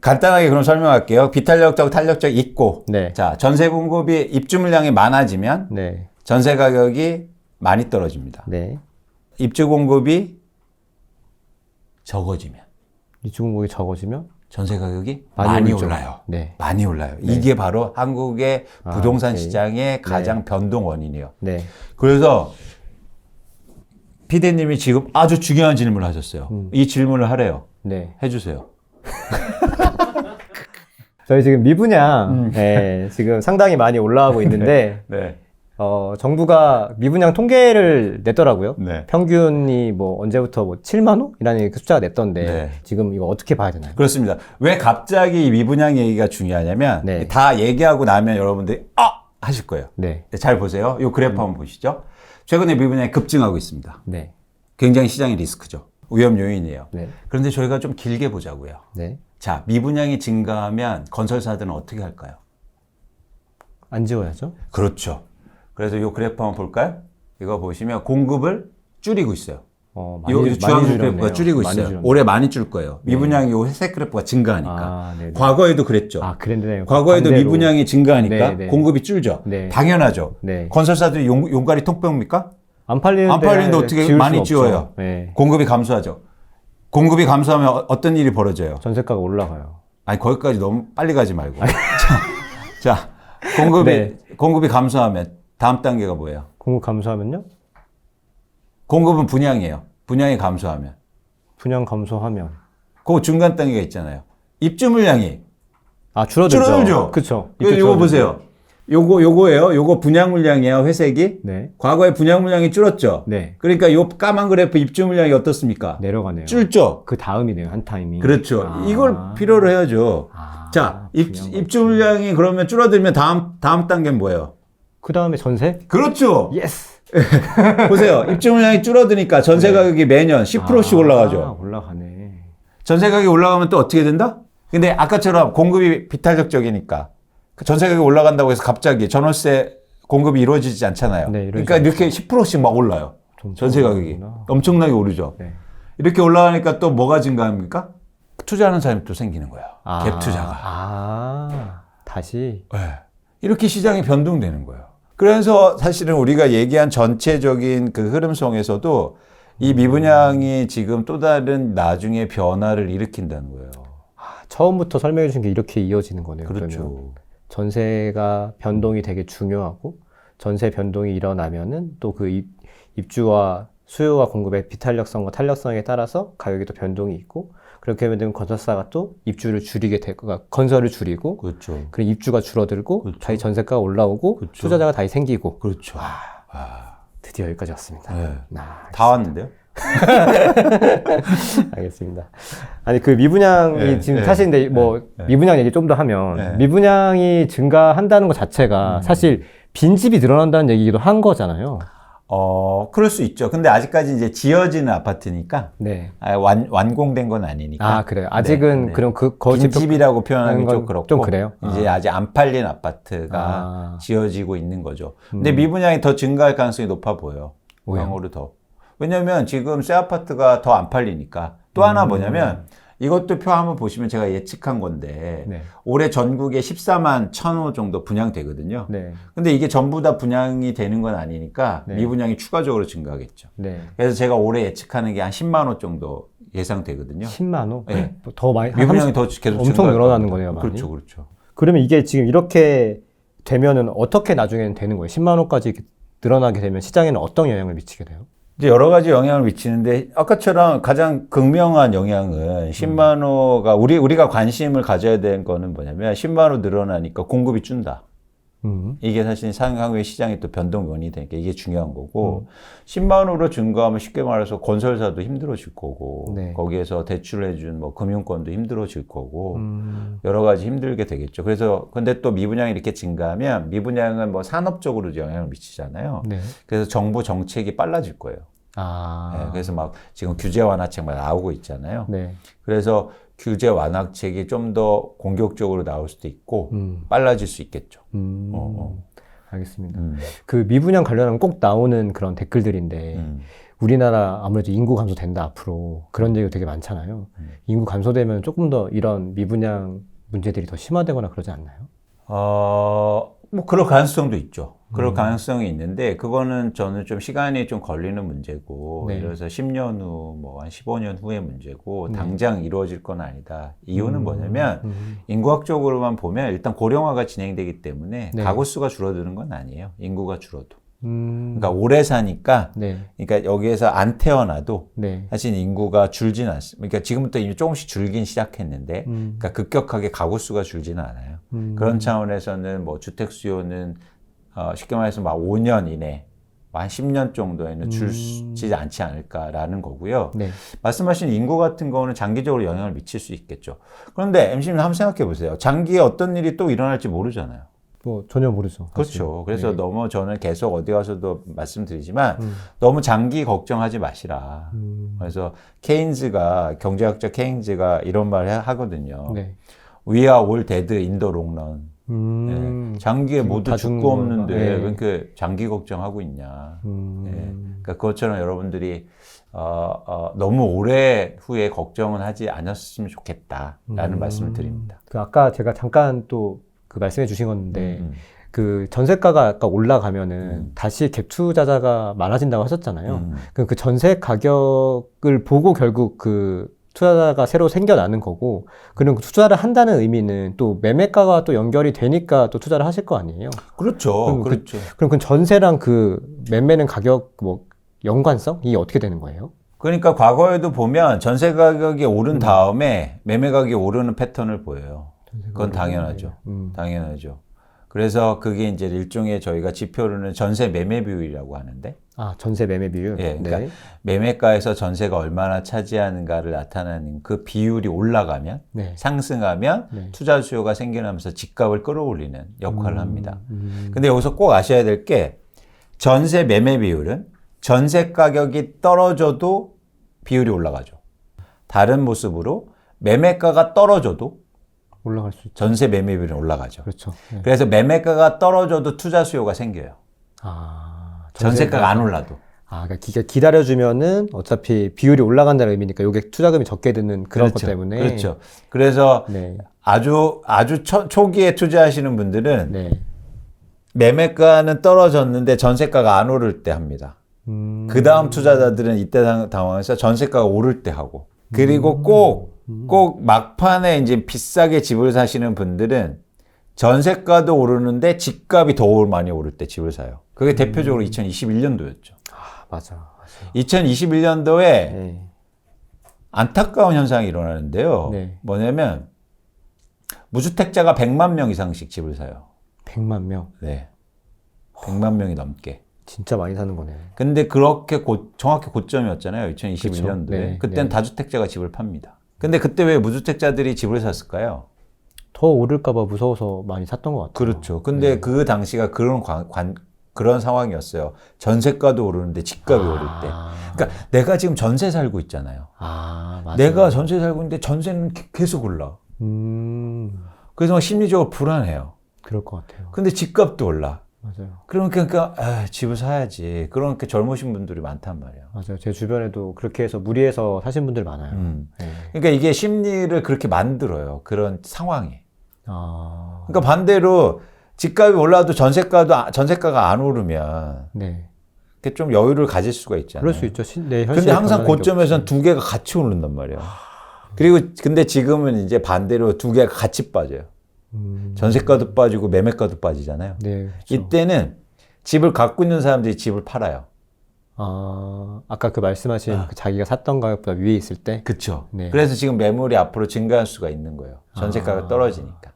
간단하게 그럼 설명할게요. 비탄력적, 탄력적 있고. 네. 자, 전세 공급이 입주 물량이 많아지면 네. 전세 가격이 많이 떨어집니다. 네. 입주 공급이 적어지면 입주 공급이 적어지면 전세 가격이 많이 오르죠. 올라요. 네. 많이 올라요. 네. 이게 바로 한국의 부동산 오케이. 시장의 가장 변동 원인이에요. 네. 그래서 피디님이 지금 아주 중요한 질문을 하셨어요. 이 질문을 하래요. 네. 해주세요. 저희 지금 미분양, 지금 상당히 많이 올라가고 있는데, 네. 정부가 미분양 통계를 냈더라고요. 네. 평균이 뭐 언제부터 7만 호? 이라는 그 숫자가 냈던데, 네. 지금 이거 어떻게 봐야 되나요? 그렇습니다. 왜 갑자기 이 미분양 얘기가 중요하냐면 네. 다 얘기하고 나면 여러분들이 하실 거예요. 네. 잘 보세요. 이 그래프 한번 보시죠. 최근에 미분양이 급증하고 있습니다. 네. 굉장히 시장의 리스크죠. 위험 요인이에요. 네. 그런데 저희가 좀 길게 보자고요. 네. 자, 미분양이 증가하면 건설사들은 어떻게 할까요? 안 지워야죠. 그렇죠. 그래서 이 그래프 한번 볼까요? 이거 보시면 공급을 줄이고 있어요. 이 주황색 그래프가 줄이고 있어요. 올해 많이 줄 거예요. 미분양이 이 회색 그래프가 증가하니까. 과거에도 그랬죠. 그랬네요. 과거에도 반대로. 미분양이 증가하니까 네. 공급이 줄죠. 네. 당연하죠. 네. 건설사들이 용가리 통뼈입니까? 안 팔리는데 어떻게 많이 지워요. 네. 공급이 감소하죠. 공급이 감소하면 어떤 일이 벌어져요? 전세가가 올라가요. 아니 거기까지 너무 빨리 가지 말고. 자, 공급이 감소하면 다음 단계가 뭐예요? 공급 감소하면요? 공급은 분양이에요. 분양이 감소하면. 분양 감소하면. 그 중간 단계가 있잖아요. 입주 물량이 줄어들죠. 그렇죠. 이거 보세요. 요거예요. 요거 분양 물량이에요. 회색이. 네. 과거에 분양 물량이 줄었죠. 네. 그러니까 요 까만 그래프 입주 물량이 어떻습니까? 내려가네요. 줄죠. 그 다음이네요. 한 타임이. 그렇죠. 이걸 필요로 해야죠. 자, 입주 물량이 그러면 줄어들면 다음 단계는 뭐예요? 그 다음에 전세? 그렇죠. 예스. 보세요. 입주 물량이 줄어드니까 전세 가격이 매년 10%씩 올라가죠. 올라가네. 전세 가격이 올라가면 또 어떻게 된다? 근데 아까처럼 공급이 비탄력적이니까 전세 가격이 올라간다고 해서 갑자기 전월세 공급이 이루어지지 않잖아요. 네, 그러니까 이렇게 10%씩 막 올라요. 전세 가격이. 엄청나게 오르죠. 네. 이렇게 올라가니까 또 뭐가 증가합니까? 투자하는 사람이 또 생기는 거예요. 갭 투자가. 다시. 네. 이렇게 시장이 변동되는 거예요. 그래서 사실은 우리가 얘기한 전체적인 그 흐름 속에서도 이 미분양이 지금 또 다른 나중에 변화를 일으킨다는 거예요. 처음부터 설명해 주신 게 이렇게 이어지는 거네요. 그렇죠. 그러면 전세가 변동이 되게 중요하고 전세 변동이 일어나면은 또 그 입주와 수요와 공급의 비탄력성과 탄력성에 따라서 가격이 또 변동이 있고 그렇게 되면 건설사가 또 입주를 줄이게 되고 건설을 줄이고 그렇죠. 그리고 입주가 줄어들고 그렇죠. 다시 전세가가 올라오고 그렇죠. 투자자가 다시 생기고 그렇죠. 드디어 여기까지 왔습니다. 네. 다 왔는데요? 알겠습니다. 아니 그 미분양이 지금 사실 근데 미분양 얘기 좀 더 하면 미분양이 증가한다는 것 자체가 사실 빈집이 늘어난다는 얘기기도 한 거잖아요. 그럴 수 있죠. 근데 아직까지 이제 지어지는 아파트니까. 네. 완공된 건 아니니까. 아, 그래요. 아직은 그럼 빈집이라고 표현하기 좀 그렇고. 좀 그래요. 이제 아직 안 팔린 아파트가 지어지고 있는 거죠. 근데 미분양이 더 증가할 가능성이 높아 보여요. 향후로 더. 왜냐면 지금 새 아파트가 더 안 팔리니까. 또 하나 뭐냐면 이것도 표 한번 보시면 제가 예측한 건데 올해 전국에 14만 1,000호 정도 분양되거든요. 근데 이게 전부 다 분양이 되는 건 아니니까 미분양이 추가적으로 증가하겠죠. 그래서 제가 올해 예측하는 게 한 10만 호 정도 예상되거든요. 10만 호? 네. 더 많이 미분양이 더 계속 엄청 늘어나는 거네요, 많이. 그렇죠, 그렇죠. 그러면 이게 지금 이렇게 되면은 어떻게 나중에는 되는 거예요? 10만 호까지 늘어나게 되면 시장에는 어떤 영향을 미치게 돼요? 이제 여러 가지 영향을 미치는데 아까처럼 가장 극명한 영향은 10만 호가 우리가 관심을 가져야 되는 거는 뭐냐면 10만 호 늘어나니까 공급이 준다. 이게 사실 향후의 시장의 또 변동 원인이 되니까 이게 중요한 거고 10만 호로 증가하면 쉽게 말해서 건설사도 힘들어질 거고 거기에서 대출해준 뭐 금융권도 힘들어질 거고 여러 가지 힘들게 되겠죠. 그래서 근데 또 미분양이 이렇게 증가하면 미분양은 뭐 산업적으로 영향을 미치잖아요. 그래서 정부 정책이 빨라질 거예요. 그래서 막 지금 규제 완화책 막 나오고 있잖아요. 그래서 규제 완화책이 좀 더 공격적으로 나올 수도 있고 빨라질 수 있겠죠. 알겠습니다. 그 미분양 관련하면 꼭 나오는 그런 댓글들인데 우리나라 아무래도 인구 감소된다 앞으로 그런 얘기가 되게 많잖아요. 인구 감소되면 조금 더 이런 미분양 문제들이 더 심화되거나 그러지 않나요? 뭐 그럴 가능성도 있죠. 그럴 가능성이 있는데 그거는 저는 좀 시간이 좀 걸리는 문제고 예를 들어서 10년 후, 뭐 한 15년 후의 문제고 당장 이루어질 건 아니다. 이유는 뭐냐면 인구학적으로만 보면 일단 고령화가 진행되기 때문에 가구 수가 줄어드는 건 아니에요. 인구가 줄어도. 그러니까 오래 사니까 그러니까 여기에서 안 태어나도 사실 인구가 줄지는 않습니다. 그러니까 지금부터 이미 조금씩 줄긴 시작했는데 그러니까 급격하게 가구 수가 줄지는 않아요. 그런 차원에서는 뭐 주택 수요는 쉽게 말해서 막 5년 이내 한 10년 정도에는 줄지 않지 않을까라는 거고요. 말씀하신 인구 같은 거는 장기적으로 영향을 미칠 수 있겠죠. 그런데 MC님 한번 생각해 보세요. 장기에 어떤 일이 또 일어날지 모르잖아요. 뭐 전혀 모르죠. 그렇죠. 그래서 너무 저는 계속 어디 가서도 말씀드리지만 너무 장기 걱정하지 마시라. 그래서 경제학자 케인즈가 이런 말을 하거든요. We are all dead in the long run. 장기에 모두 죽고 없는데 왜 이렇게 장기 걱정하고 있냐. 그러니까 그것처럼 여러분들이 너무 오래 후에 걱정은 하지 않았으면 좋겠다라는 말씀을 드립니다. 그 아까 제가 잠깐 또 그 말씀해 주신 건데 그 전세가가 아까 올라가면은 다시 갭 투자자가 많아진다고 하셨잖아요. 그 전세 가격을 보고 결국 그 투자자가 새로 생겨나는 거고, 그럼 투자를 한다는 의미는 또 매매가가 또 연결이 되니까 또 투자를 하실 거 아니에요? 그렇죠. 그렇죠. 그럼 그 전세랑 그 매매는 가격 뭐 연관성이 어떻게 되는 거예요? 그러니까 과거에도 보면 전세 가격이 오른 다음에 매매 가격이 오르는 패턴을 보여요. 그건 당연하죠. 당연하죠. 그래서 그게 이제 일종의 저희가 지표로는 전세 매매 비율이라고 하는데. 전세 매매 비율? 그러니까 매매가에서 전세가 얼마나 차지하는가를 나타내는 그 비율이 올라가면, 상승하면 투자 수요가 생겨나면서 집값을 끌어올리는 역할을 합니다. 근데 여기서 꼭 아셔야 될 게 전세 매매 비율은 전세 가격이 떨어져도 비율이 올라가죠. 다른 모습으로 매매가가 떨어져도 올라갈 수 있죠. 전세 매매 비율은 올라가죠. 그렇죠. 그래서 매매가가 떨어져도 투자 수요가 생겨요. 전세가가 안 올라도. 그러니까 기다려주면은 어차피 비율이 올라간다는 의미니까 이게 투자금이 적게 드는 그런 것 때문에. 그렇죠. 그래서 아주 초기에 투자하시는 분들은 매매가는 떨어졌는데 전세가가 안 오를 때 합니다. 그 다음 투자자들은 이때 당황해서 전세가가 오를 때 하고, 그리고 꼭 막판에 이제 비싸게 집을 사시는 분들은 전세가도 오르는데 집값이 더 많이 오를 때 집을 사요. 그게 대표적으로 2021년도였죠. 아, 맞아. 2021년도에 네. 안타까운 현상이 일어나는데요. 네. 뭐냐면 무주택자가 100만 명 이상씩 집을 사요. 100만 명? 네. 100만 명이 넘게. 진짜 많이 사는 거네. 근데 그렇게 정확히 고점이었잖아요. 2021년도에. 네, 그때는 네. 다주택자가 집을 팝니다. 근데 그때 왜 무주택자들이 집을 샀을까요? 더 오를까봐 무서워서 많이 샀던 것 같아요. 그렇죠. 근데 그 당시가 그런 상황이었어요. 전세가도 오르는데 집값이 오를 때. 그러니까 내가 지금 전세 살고 있잖아요. 맞아요. 내가 전세 살고 있는데 전세는 계속 올라. 그래서 막 심리적으로 불안해요. 그럴 것 같아요. 근데 집값도 올라. 맞아요. 그러니까 집을 사야지. 그러니까 젊으신 분들이 많단 말이에요. 맞아요. 제 주변에도 그렇게 해서 무리해서 사신 분들 많아요. 네. 그러니까 이게 심리를 그렇게 만들어요. 그런 상황이. 아. 그러니까 반대로 집값이 올라도 전세가가 안 오르면 네. 이렇게 좀 여유를 가질 수가 있잖아요. 그럴 수 있죠. 네, 근데 항상 고점에서는 두 개가 같이 오른단 말이에요. 그리고 근데 지금은 이제 반대로 두 개가 같이 빠져요. 전세가도 빠지고 매매가도 빠지잖아요. 네, 그렇죠. 이때는 집을 갖고 있는 사람들이 집을 팔아요. 아까 그 말씀하신 그 자기가 샀던 가격보다 위에 있을 때? 그렇죠. 네. 그래서 지금 매물이 앞으로 증가할 수가 있는 거예요. 전세가가 떨어지니까.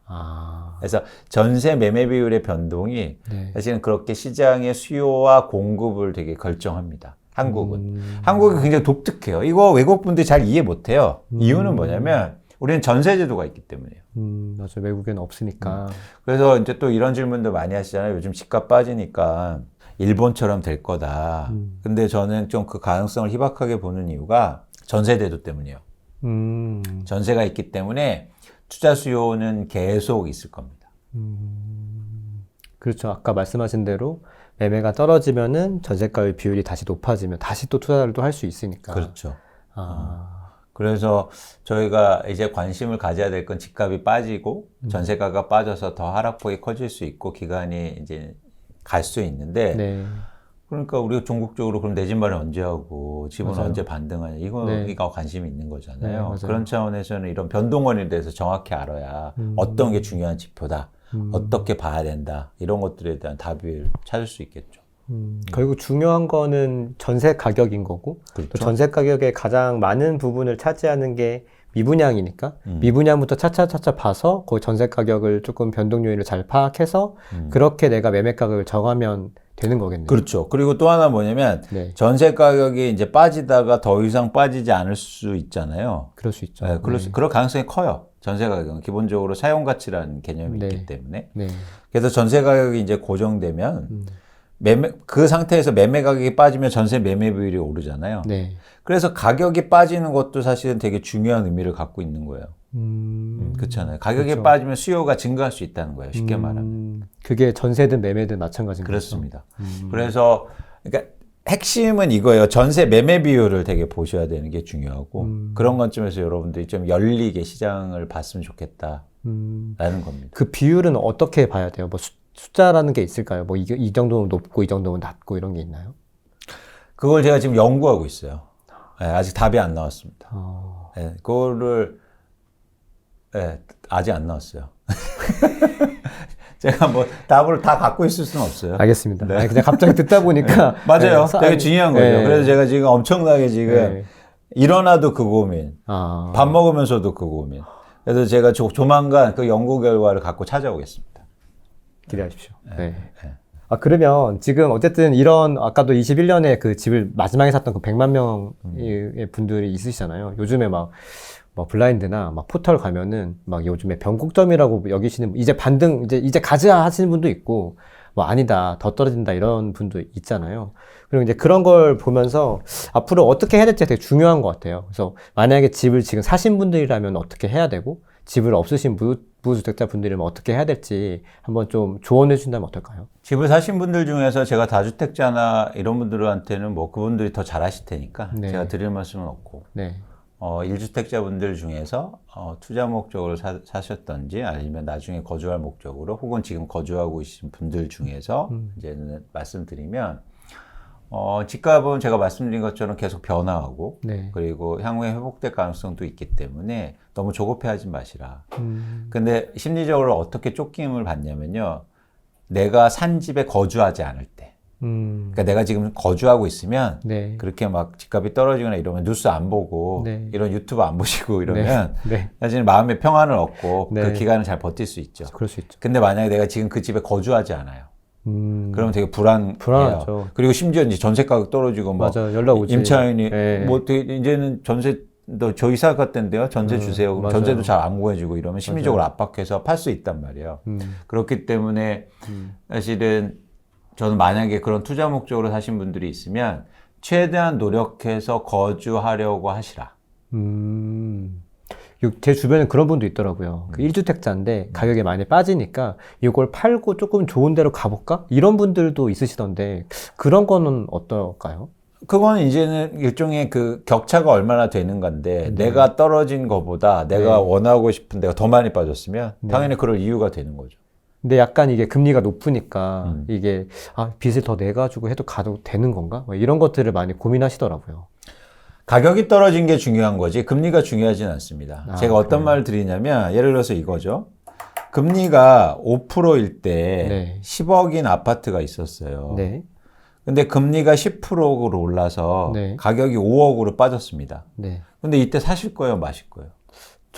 그래서 전세 매매 비율의 변동이 네. 사실은 그렇게 시장의 수요와 공급을 되게 결정합니다. 한국이 굉장히 독특해요. 이거 외국 분들이 잘 이해 못해요. 이유는 뭐냐면 우리는 전세 제도가 있기 때문이에요. 맞아요. 외국에는 없으니까. 그래서 이제 또 이런 질문도 많이 하시잖아요. 요즘 집값 빠지니까 일본처럼 될 거다. 근데 저는 좀 그 가능성을 희박하게 보는 이유가 전세 제도 때문이에요. 전세가 있기 때문에 투자 수요는 계속 있을 겁니다. 그렇죠. 아까 말씀하신 대로 매매가 떨어지면은 전세가의 비율이 다시 높아지면 다시 또 투자를 또 할 수 있으니까. 그렇죠. 그래서 저희가 이제 관심을 가져야 될 건 집값이 빠지고 전세가가 빠져서 더 하락폭이 커질 수 있고 기간이 이제 갈 수 있는데 네. 그러니까 우리가 종국적으로 그럼 내 집 마련 언제 하고 집은 맞아요. 언제 반등하냐 이거가 관심이 있는 거잖아요. 맞아요. 그런 차원에서는 이런 변동원에 대해서 정확히 알아야 어떤 게 중요한 지표다. 어떻게 봐야 된다. 이런 것들에 대한 답을 찾을 수 있겠죠. 결국 중요한 거는 전세 가격인 거고 그렇죠. 또 전세 가격의 가장 많은 부분을 차지하는 게 미분양이니까 미분양부터 차차차차 봐서 그 전세 가격을 조금 변동 요인을 잘 파악해서 그렇게 내가 매매 가격을 정하면 되는 거겠네요. 그렇죠. 그리고 또 하나 뭐냐면 네. 전세 가격이 이제 빠지다가 더 이상 빠지지 않을 수 있잖아요. 그럴 수 있죠. 네, 그럴 가능성이 커요. 전세 가격은 기본적으로 사용 가치라는 개념이 네. 있기 때문에. 네. 그래서 전세 가격이 이제 고정되면 그 상태에서 매매 가격이 빠지면 전세 매매 비율이 오르잖아요. 네. 그래서 가격이 빠지는 것도 사실은 되게 중요한 의미를 갖고 있는 거예요. 그렇잖아요. 가격이 그렇죠. 빠지면 수요가 증가할 수 있다는 거예요. 쉽게 말하면. 그게 전세든 매매든 마찬가지인 그렇습니다. 그래서 그러니까 핵심은 이거예요. 전세 매매 비율을 되게 보셔야 되는 게 중요하고 그런 관점에서 여러분들이 좀 열리게 시장을 봤으면 좋겠다라는 겁니다. 그 비율은 어떻게 봐야 돼요? 뭐 숫자라는 게 있을까요? 뭐 이 정도면 높고 이 정도면 낮고 이런 게 있나요? 그걸 제가 지금 연구하고 있어요. 네, 아직 답이 안 나왔습니다. 네, 그거를 아직 안 나왔어요. 제가 뭐 답을 다 갖고 있을 수는 없어요. 알겠습니다. 네. 아니, 그냥 갑자기 듣다 보니까 맞아요. 되게 중요한 거죠. 네. 그래서 제가 지금 엄청나게 지금 네. 일어나도 그 고민, 밥 먹으면서도 그 고민. 그래서 제가 조만간 그 연구 결과를 갖고 찾아오겠습니다. 기대하십시오. 네. 그러면 지금 어쨌든 이런 아까도 21년에 그 집을 마지막에 샀던 그 100만 명의 분들이 있으시잖아요. 요즘에 막 블라인드나 막 포털 가면은 막 요즘에 변곡점이라고 여기시는 이제 반등 이제 가자 하시는 분도 있고 뭐 아니다 더 떨어진다 이런 분도 있잖아요. 그리고 이제 그런 걸 보면서 앞으로 어떻게 해야 될지 되게 중요한 것 같아요. 그래서 만약에 집을 지금 사신 분들이라면 어떻게 해야 되고 집을 없으신 무주택자 분들이면 어떻게 해야 될지 한번 좀 조언해 주신다면 어떨까요? 집을 사신 분들 중에서 제가 다주택자나 이런 분들한테는 뭐 그분들이 더 잘하실 테니까 네. 제가 드릴 말씀은 없고 네. 1주택자 분들 중에서 투자 목적으로 사셨던지 아니면 나중에 거주할 목적으로 혹은 지금 거주하고 계신 분들 중에서 이제는 말씀드리면 집값은 제가 말씀드린 것처럼 계속 변화하고, 네. 그리고 향후에 회복될 가능성도 있기 때문에 너무 조급해하지 마시라. 근데 심리적으로 어떻게 쫓김을 받냐면요. 내가 산 집에 거주하지 않을 때. 그러니까 내가 지금 거주하고 있으면 네. 그렇게 막 집값이 떨어지거나 이러면 뉴스 안 보고 네. 이런 유튜브 안 보시고 이러면 네. 사실 마음의 평안을 얻고 네. 그 기간을 잘 버틸 수 있죠. 그럴 수 있죠. 근데 만약에 내가 지금 그 집에 거주하지 않아요. 그러면 되게 불안해요. 불안하죠. 그리고 심지어 이제 전세 가격 떨어지고 뭐 맞아, 연락 오지. 임차인이 네. 뭐 되게 이제는 전세 저 이사 갔던데요. 전세 주세요. 그럼 맞아요. 전세도 잘 안 구해주고 이러면 심리적으로 압박해서 팔 수 있단 말이에요. 그렇기 때문에 사실은 저는 만약에 그런 투자 목적으로 사신 분들이 있으면 최대한 노력해서 거주하려고 하시라. 제 주변에 그런 분도 있더라고요. 그 1주택자인데 가격이 많이 빠지니까 이걸 팔고 조금 좋은 데로 가볼까? 이런 분들도 있으시던데 그런 거는 어떨까요? 그거는 이제는 일종의 그 격차가 얼마나 되는 건데 내가 떨어진 거보다 내가 원하고 싶은 데가 더 많이 빠졌으면 당연히 그럴 이유가 되는 거죠. 근데 약간 이게 금리가 높으니까 이게 빚을 더 내가지고 해도 가도 되는 건가? 뭐 이런 것들을 많이 고민하시더라고요. 가격이 떨어진 게 중요한 거지 금리가 중요하진 않습니다. 제가 어떤 말을 드리냐면 예를 들어서 이거죠. 금리가 5%일 때 네. 10억인 아파트가 있었어요. 네. 근데 금리가 10%로 올라서 네. 가격이 5억으로 빠졌습니다. 네. 근데 이때 사실 거예요, 마실 거예요?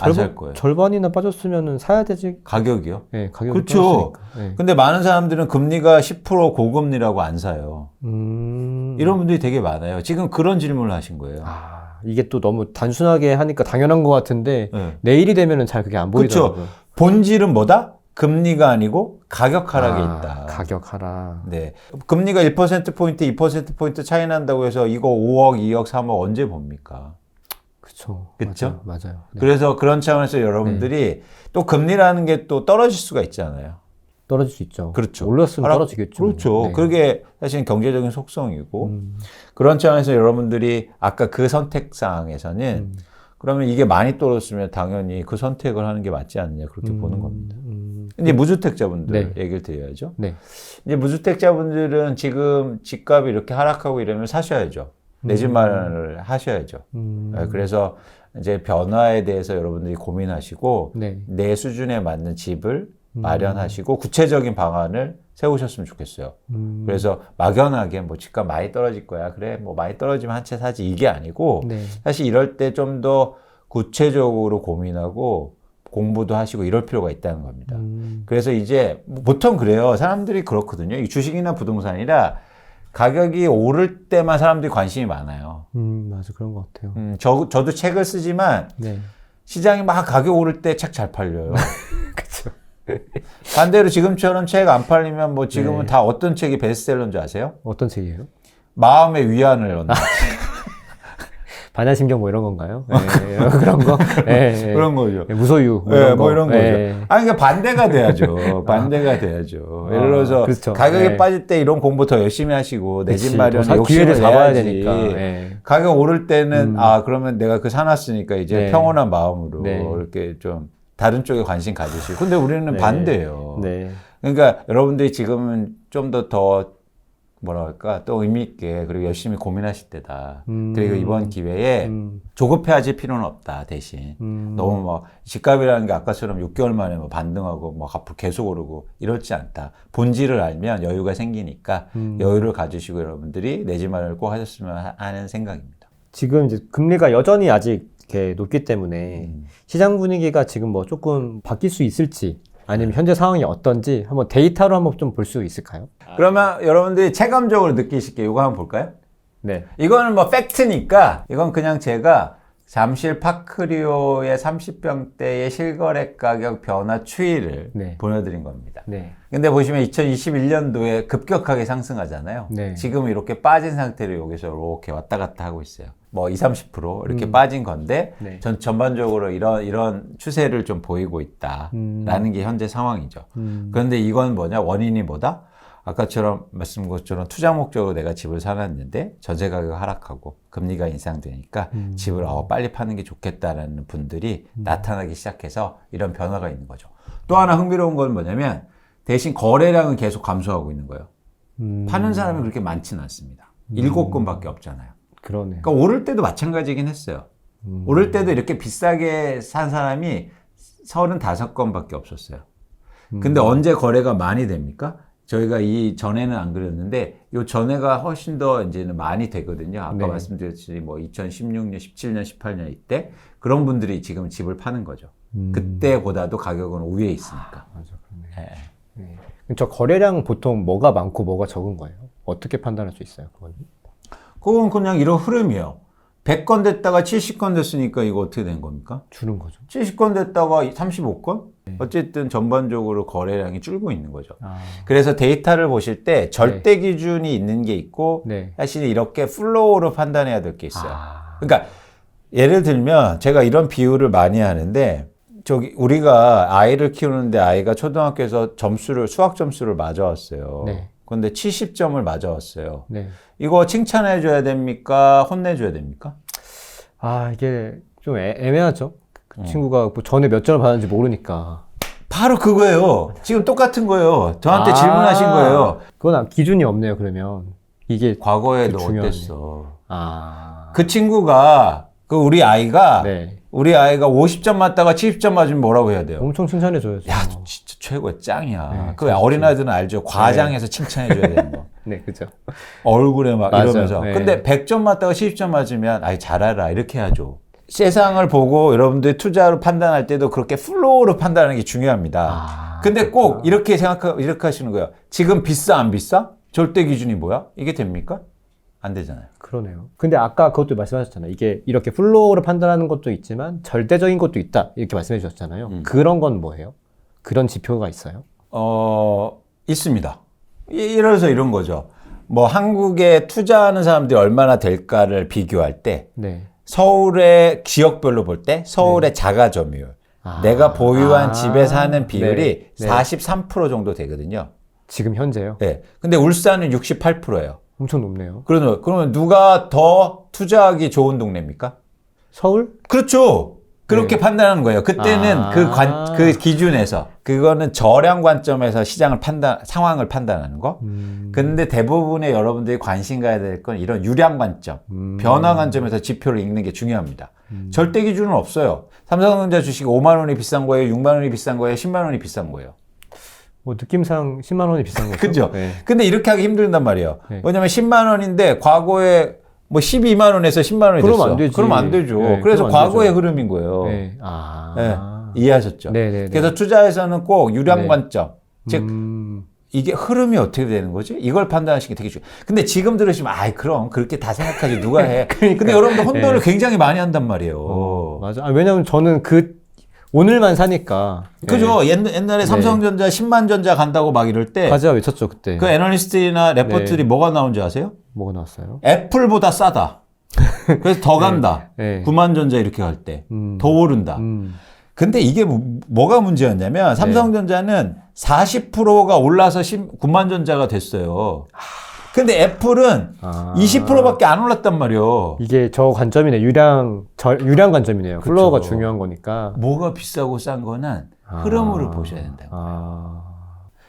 안 살 거예요? 절반이나 빠졌으면은 사야 되지. 가격이요? 네, 가격이 그렇죠. 떨어지니까. 네. 근데 많은 사람들은 금리가 10% 고금리라고 안 사요. 이런 분들이 되게 많아요. 지금 그런 질문을 하신 거예요. 이게 또 너무 단순하게 하니까 당연한 것 같은데 네. 내일이 되면은 잘 그게 안 보이더라고요. 그렇죠. 본질은 뭐다? 금리가 아니고 가격 하락에 있다. 가격 하락. 네. 금리가 1%포인트, 2%포인트 차이 난다고 해서 이거 5억, 2억, 3억 언제 봅니까? 그쵸. 그쵸? 맞아요. 네. 그래서 그런 차원에서 여러분들이 또 금리라는 게 또 떨어질 수가 있잖아요. 떨어질 수 있죠. 그렇죠. 올랐으면 떨어지겠죠. 그렇죠. 네. 그게 사실은 경제적인 속성이고 그런 차원에서 여러분들이 아까 그 선택사항에서는 그러면 이게 많이 떨어졌으면 당연히 그 선택을 하는 게 맞지 않느냐 그렇게 보는 겁니다. 이제 무주택자분들 네. 얘기를 드려야죠. 네. 이제 무주택자분들은 지금 집값이 이렇게 하락하고 이러면 사셔야죠. 내 집 마련을 하셔야죠. 그래서 이제 변화에 대해서 여러분들이 고민하시고 네. 내 수준에 맞는 집을 마련하시고 구체적인 방안을 세우셨으면 좋겠어요. 그래서 막연하게 뭐 집값 많이 떨어질 거야. 그래, 뭐 많이 떨어지면 한 채 사지. 이게 아니고 네. 사실 이럴 때 좀 더 구체적으로 고민하고 공부도 하시고 이럴 필요가 있다는 겁니다. 그래서 이제 보통 그래요. 사람들이 그렇거든요. 이 주식이나 부동산이라 가격이 오를 때만 사람들이 관심이 많아요. 맞아. 그런 것 같아요. 저도 책을 쓰지만 네. 시장이 막 가격 오를 때 책 잘 팔려요. 그쵸. 반대로 지금처럼 책 안 팔리면 뭐 지금은 네. 다 어떤 책이 베스트셀러인 줄 아세요? 어떤 책이에요? 마음의 위안을 얻는 반야신경 뭐 이런 건가요? 네, 그런 거? 네, 그런 거죠. 네, 무소유. 뭐 네, 이런 뭐 거. 이런 거죠. 네. 그러니까 반대가 돼야죠. 반대가 돼야죠. 예를 들어서 그렇죠. 가격이 네. 빠질 때 이런 공부 더 열심히 하시고 내 집 그치. 마련에 더 욕심을 기회를 잡아야 내야지. 되니까. 네. 가격 오를 때는 그러면 내가 그 사놨으니까 이제 네. 평온한 마음으로 네. 이렇게 좀 다른 쪽에 관심 가지시고. 근데 우리는 네. 반대예요. 네. 그러니까 여러분들이 지금은 좀 더 뭐라 할까 또 의미 있게 그리고 열심히 고민하실 때다. 그리고 이번 기회에 조급해하실 필요는 없다. 대신 너무 뭐 집값이라는 게 아까처럼 6개월 만에 뭐 반등하고 뭐 앞으로 계속 오르고 이렇지 않다. 본질을 알면 여유가 생기니까 여유를 가지시고 여러분들이 내 집 마련을 꼭 하셨으면 하는 생각입니다. 지금 이제 금리가 여전히 아직 이렇게 높기 때문에 시장 분위기가 지금 뭐 조금 바뀔 수 있을지 아니면 현재 상황이 어떤지 한번 데이터로 한번 좀 볼 수 있을까요? 그러면 여러분들이 체감적으로 느끼실 게 이거 한번 볼까요? 네. 이거는 뭐 팩트니까 이건 그냥 제가 잠실 파크리오의 30평대의 실거래 가격 변화 추이를 네. 보여드린 겁니다. 네. 근데 보시면 2021년도에 급격하게 상승하잖아요. 네. 지금 이렇게 빠진 상태로 여기서 이렇게 왔다 갔다 하고 있어요. 뭐 20, 30% 이렇게 빠진 건데 네. 전반적으로 이런 추세를 좀 보이고 있다라는 게 현재 상황이죠. 그런데 이건 뭐냐? 원인이 뭐다? 아까처럼 말씀드린 것처럼 투자 목적으로 내가 집을 사놨는데 전세 가격 하락하고 금리가 인상되니까 집을 빨리 파는 게 좋겠다라는 분들이 나타나기 시작해서 이런 변화가 있는 거죠. 또 하나 흥미로운 건 뭐냐면 대신 거래량은 계속 감소하고 있는 거예요. 파는 사람이 그렇게 많지는 않습니다. 7건밖에 없잖아요. 그러네요. 그러니까 오를 때도 마찬가지긴 했어요. 오를 때도 이렇게 비싸게 산 사람이 35건밖에 없었어요. 근데 언제 거래가 많이 됩니까? 저희가 이 전에는 안 그랬는데 요 전에가 훨씬 더 이제는 많이 되거든요. 아까 네. 말씀드렸듯이 뭐 2016년, 17년, 18년 이때 그런 분들이 지금 집을 파는 거죠. 그때보다도 가격은 우위에 있으니까. 맞아, 그러네. 네. 네. 저 거래량 보통 뭐가 많고 뭐가 적은 거예요? 어떻게 판단할 수 있어요, 그건? 그건 그냥 이런 흐름이에요. 100건 됐다가 70건 됐으니까 이거 어떻게 된 겁니까? 주는 거죠. 70건 됐다가 35건? 어쨌든 전반적으로 거래량이 줄고 있는 거죠. 아. 그래서 데이터를 보실 때 절대 기준이 있는 게 있고 네. 사실 이렇게 플로우로 판단해야 될 게 있어요. 아. 그러니까 예를 들면 제가 이런 비유를 많이 하는데 우리가 아이를 키우는데 아이가 초등학교에서 수학 점수를 맞아왔어요. 네. 근데 70점을 맞아왔어요. 네. 이거 칭찬해줘야 됩니까? 혼내줘야 됩니까? 아, 이게 좀 애매하죠. 그 친구가 뭐 전에 몇 점을 받았는지 모르니까. 바로 그거예요. 지금 똑같은 거예요. 저한테 질문하신 거예요. 그건 기준이 없네요, 그러면. 이게 과거에 너 중요하네. 어땠어? 그 친구가, 우리 아이가 네. 50점 맞다가 70점 맞으면 뭐라고 해야 돼요? 엄청 칭찬해줘야죠. 야, 너 진짜 최고야, 짱이야. 네, 그 어린아이들은 알죠. 과장해서 칭찬해줘야 되는 거. 네, 그죠. 얼굴에 막 맞아요. 이러면서. 네. 근데 100점 맞다가 70점 맞으면, 아이, 잘해라. 이렇게 하죠. 세상을 보고 여러분들 투자로 판단할 때도 그렇게 플로우로 판단하는 게 중요합니다. 근데 꼭 이렇게 이렇게 하시는 거예요. 지금 비싸, 안 비싸? 절대 기준이 뭐야? 이게 됩니까? 안 되잖아요. 그러네요. 근데 아까 그것도 말씀하셨잖아요. 이게 이렇게 플로우로 판단하는 것도 있지만 절대적인 것도 있다. 이렇게 말씀해 주셨잖아요. 그런 건 뭐예요? 그런 지표가 있어요? 있습니다. 이래서 이런 거죠. 뭐 한국에 투자하는 사람들이 얼마나 될까를 비교할 때 네. 서울의 지역별로 볼 때 서울의 자가 점유율, 내가 보유한 집에 사는 비율이 네. 43% 정도 되거든요. 지금 현재요? 네. 근데 울산은 68%예요. 엄청 높네요. 그러면 누가 더 투자하기 좋은 동네입니까? 서울? 그렇죠. 그렇게 네. 판단하는 거예요. 그때는 그 기준에서. 그거는 저량 관점에서 상황을 판단하는 거. 근데 대부분의 여러분들이 관심 가야 될 건 이런 유량 관점, 변화 관점에서 지표를 읽는 게 중요합니다. 절대 기준은 없어요. 삼성전자 주식이 5만 원이 비싼 거예요? 6만 원이 비싼 거예요? 10만 원이 비싼 거예요? 뭐 느낌상 10만 원이 비싼 거죠. 그죠? 네. 근데 이렇게 하기 힘들단 말이에요. 네. 왜냐면 10만 원인데 과거에 뭐 12만 원에서 10만 원이 그러면 됐어. 안 되지. 그러면 안 되죠. 네, 그래서 그러면 안 과거의 되죠. 흐름인 거예요. 네. 네, 이해하셨죠? 네네네. 그래서 투자에서는 꼭 유량 네. 관점, 즉 이게 흐름이 어떻게 되는 거지? 이걸 판단하시는 게 되게 중요해요. 근데 지금 들으시면 그럼 그렇게 다 생각하지 누가 해? 근데 여러분들 혼돈을 굉장히 많이 한단 말이에요. 맞아. 왜냐면 저는 오늘만 사니까. 그죠? 옛날에 삼성전자 10만 전자 간다고 막 이럴 때 가자 외쳤죠, 그때. 그 애널리스트나 래퍼들이 뭐가 나온지 아세요? 뭐가 나왔어요? 애플보다 싸다. 그래서 더 간다. 네. 9만 전자 이렇게 갈 때. 더 오른다. 근데 이게 뭐가 문제였냐면 삼성전자는 40%가 올라서 9만 전자가 됐어요. 근데 애플은 20%밖에 안 올랐단 말이에요. 이게 저 관점이네. 유량 관점이네요. 그쵸. 플로어가 중요한 거니까. 뭐가 비싸고 싼 거는 흐름으로 보셔야 된다고.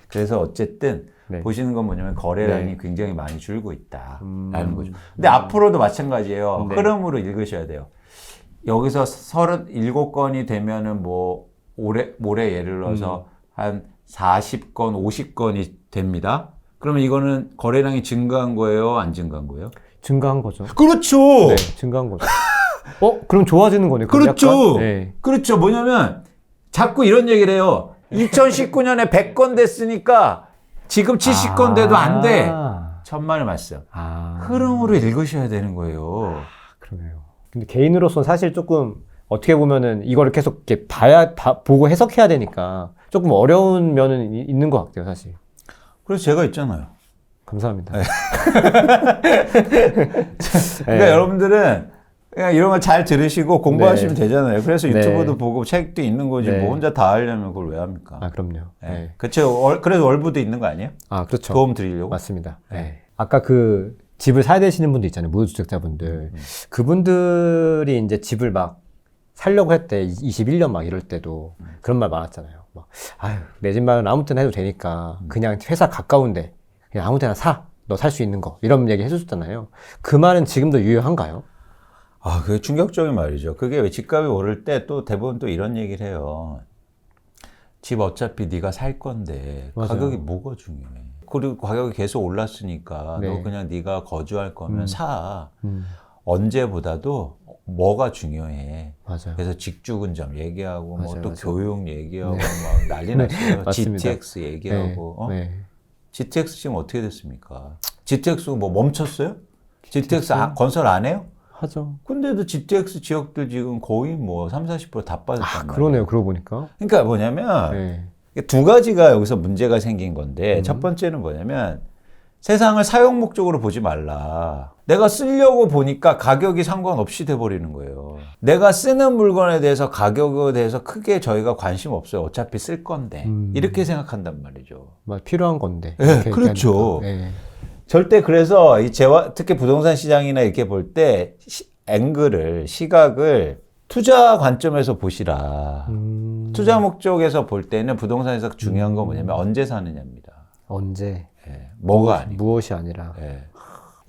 그래서 어쨌든 네. 보시는 건 뭐냐면 거래량이 네. 굉장히 많이 줄고 있다라는 거죠. 근데 앞으로도 마찬가지예요. 네. 흐름으로 읽으셔야 돼요. 여기서 37건이 되면은 뭐 모레 예를 들어서 한 40건, 50건이 됩니다. 그러면 이거는 거래량이 증가한 거예요? 안 증가한 거예요? 증가한 거죠. 그렇죠. 네, 증가한 거죠. 그럼 좋아지는 거네요. 그렇죠. 네. 그렇죠. 뭐냐면 자꾸 이런 얘기를 해요. 2019년에 100건 됐으니까 지금 70건 돼도 안 돼. 천만의 말씀. 흐름으로 읽으셔야 되는 거예요. 그러네요. 근데 개인으로서는 사실 조금 어떻게 보면은 이거를 계속 이렇게 보고 해석해야 되니까 조금 어려운 면은 있는 것 같아요, 사실. 그래서 제가 있잖아요. 감사합니다. 네. 그러니까 여러분들은 그냥 이런 걸 잘 들으시고 공부하시면 되잖아요. 그래서 유튜브도 보고 책도 있는 거지 뭐 혼자 다 하려면 그걸 왜 합니까? 그럼요. 네. 그렇죠. 그래서 월부도 있는 거 아니에요? 그렇죠. 도움 드리려고. 맞습니다. 네. 아까 집을 사야 되시는 분들 있잖아요. 무주택자분들. 그분들이 이제 집을 막 살려고 할 때 21년 막 이럴 때도 그런 말 많았잖아요. 내 집 마련 아무 때나 해도 되니까 그냥 회사 가까운데 그냥 아무 데나 사. 너 살 수 있는 거. 이런 얘기 해줬잖아요. 그 말은 지금도 유효한가요? 아, 그게 충격적인 말이죠. 그게 왜 집값이 오를 때 또 대부분 또 이런 얘기를 해요. 집 어차피 네가 살 건데 맞아요. 가격이 뭐가 중요해. 그리고 가격이 계속 올랐으니까 네. 너 그냥 네가 거주할 거면 사. 언제보다도 뭐가 중요해. 맞아요. 그래서 직주근점 얘기하고 맞아요, 뭐 또 맞아요. 교육 얘기하고 네. 막 난리 났어요. 맞습니다. GTX 얘기하고. 네. GTX 지금 어떻게 됐습니까? GTX가 뭐 멈췄어요? GTX 건설 안 해요? 하죠. 근데도 GTX 지역들 지금 거의 뭐 30-40%다 빠졌단 말이에요. 그러네요. 그러고 보니까. 그러니까 뭐냐면 두 가지가 여기서 문제가 생긴 건데 첫 번째는 뭐냐면 세상을 사용 목적으로 보지 말라. 내가 쓰려고 보니까 가격이 상관없이 돼버리는 거예요. 내가 쓰는 물건에 대해서 가격에 대해서 크게 저희가 관심 없어요. 어차피 쓸 건데. 이렇게 생각한단 말이죠. 필요한 건데. 네, 그렇죠. 절대 그래서 특히 부동산 시장이나 이렇게 볼 때 시각을 투자 관점에서 보시라. 투자 목적에서 볼 때는 부동산에서 중요한 건 뭐냐면 언제 사느냐입니다. 언제? 뭐가 아니고. 무엇이 아니라.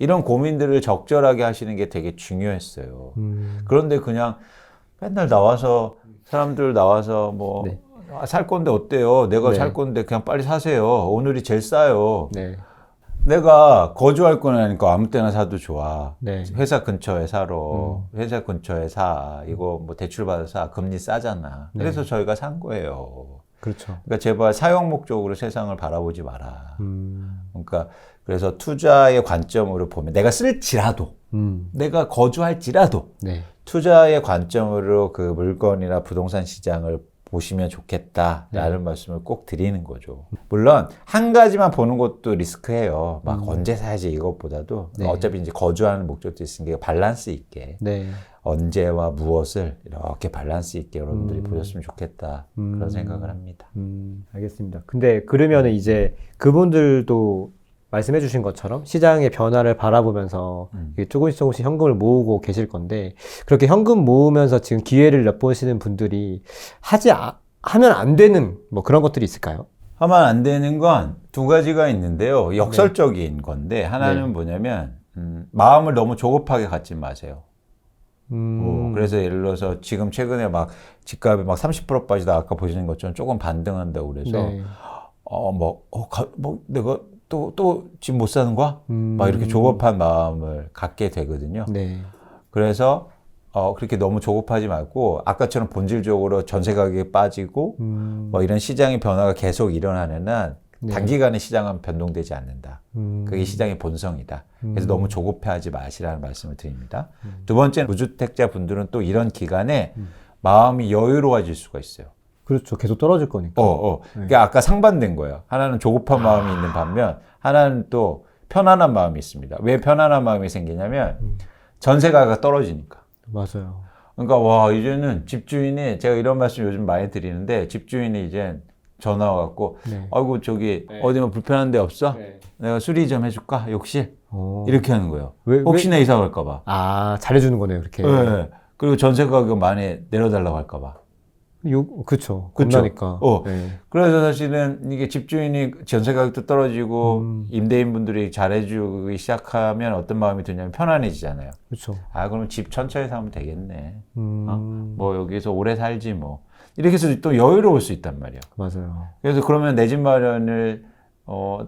이런 고민들을 적절하게 하시는 게 되게 중요했어요. 그런데 그냥 맨날 사람들 나와서 뭐 살 건데 어때요? 내가 살 건데 그냥 빨리 사세요. 오늘이 제일 싸요. 내가 거주할 거니까 아무 때나 사도 좋아. 회사 근처에 사러. 회사 근처에 사. 이거 뭐 대출 받아서 사. 금리 싸잖아. 그래서 저희가 산 거예요. 그렇죠. 그러니까 제발 사용 목적으로 세상을 바라보지 마라. 그러니까 그래서 투자의 관점으로 보면 내가 쓸지라도 내가 거주할지라도 투자의 관점으로 그 물건이나 부동산 시장을 보시면 좋겠다라는 말씀을 꼭 드리는 거죠. 물론 한 가지만 보는 것도 리스크예요. 막 언제 사야지 이것보다도 어차피 이제 거주하는 목적도 있으니까 밸런스 있게 언제와 무엇을 이렇게 밸런스 있게 여러분들이 보셨으면 좋겠다 그런 생각을 합니다. 알겠습니다. 근데 그러면은 이제 그분들도 말씀해 주신 것처럼 시장의 변화를 바라보면서 조금씩 현금을 모으고 계실 건데 그렇게 현금 모으면서 지금 기회를 엿보시는 분들이 하면 안 되는 뭐 그런 것들이 있을까요? 하면 안 되는 건 두 가지가 있는데요. 역설적인 건데 하나는 뭐냐면 마음을 너무 조급하게 갖지 마세요. 그래서 예를 들어서 지금 최근에 막 집값이 막 30% 빠지다 아까 보시는 것처럼 조금 반등한다고 그래서 내가 또 집 못 사는 거야? 막 이렇게 조급한 마음을 갖게 되거든요. 그래서 그렇게 너무 조급하지 말고 아까처럼 본질적으로 전세 가격이 빠지고 뭐 이런 시장의 변화가 계속 일어나는 한 단기간에 시장은 변동되지 않는다. 그게 시장의 본성이다. 그래서 너무 조급해하지 마시라는 말씀을 드립니다. 두 번째는 무주택자 분들은 또 이런 기간에 마음이 여유로워질 수가 있어요. 그렇죠. 계속 떨어질 거니까. 그러니까 아까 상반된 거예요. 하나는 조급한 마음이 있는 반면 하나는 또 편안한 마음이 있습니다. 왜 편안한 마음이 생기냐면 전세가가 떨어지니까. 맞아요. 그러니까 이제는 집주인이 제가 이런 말씀 요즘 많이 드리는데 집주인이 이제 전화 와갖고 아이고 저기 어디 뭐 불편한 데 없어? 내가 수리 좀 해줄까? 욕실? 이렇게 하는 거예요. 혹시나 이사 갈까 봐. 잘해주는 거네요. 그렇게. 그리고 전세 가격 많이 내려달라고 할까 봐. 그쵸. 겁나니까. 그래서 사실은 이게 집주인이 전세 가격도 떨어지고 임대인분들이 잘해주기 시작하면 어떤 마음이 드냐면 편안해지잖아요. 그렇죠. 그럼 집 천천히 사면 되겠네. 뭐 여기서 오래 살지 뭐. 이렇게 해서 또 여유로울 수 있단 말이에요. 맞아요. 그래서 그러면 내 집 마련을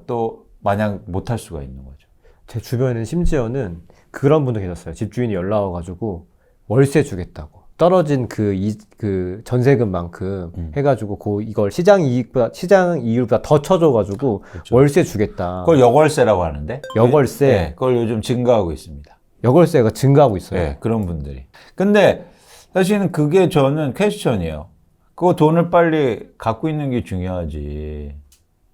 또 마냥 못할 수가 있는 거죠. 제 주변에는 심지어는 그런 분도 계셨어요. 집주인이 연락 와가지고 월세 주겠다고. 떨어진 그 전세금만큼 해가지고 이걸 시장 이율보다 더 쳐줘가지고 월세 주겠다. 그걸 여월세라고 하는데. 여월세. 그걸 요즘 증가하고 있습니다. 여월세가 증가하고 있어요. 그런 분들이. 근데 사실은 그게 저는 퀘스천이에요. 그거 돈을 빨리 갖고 있는 게 중요하지.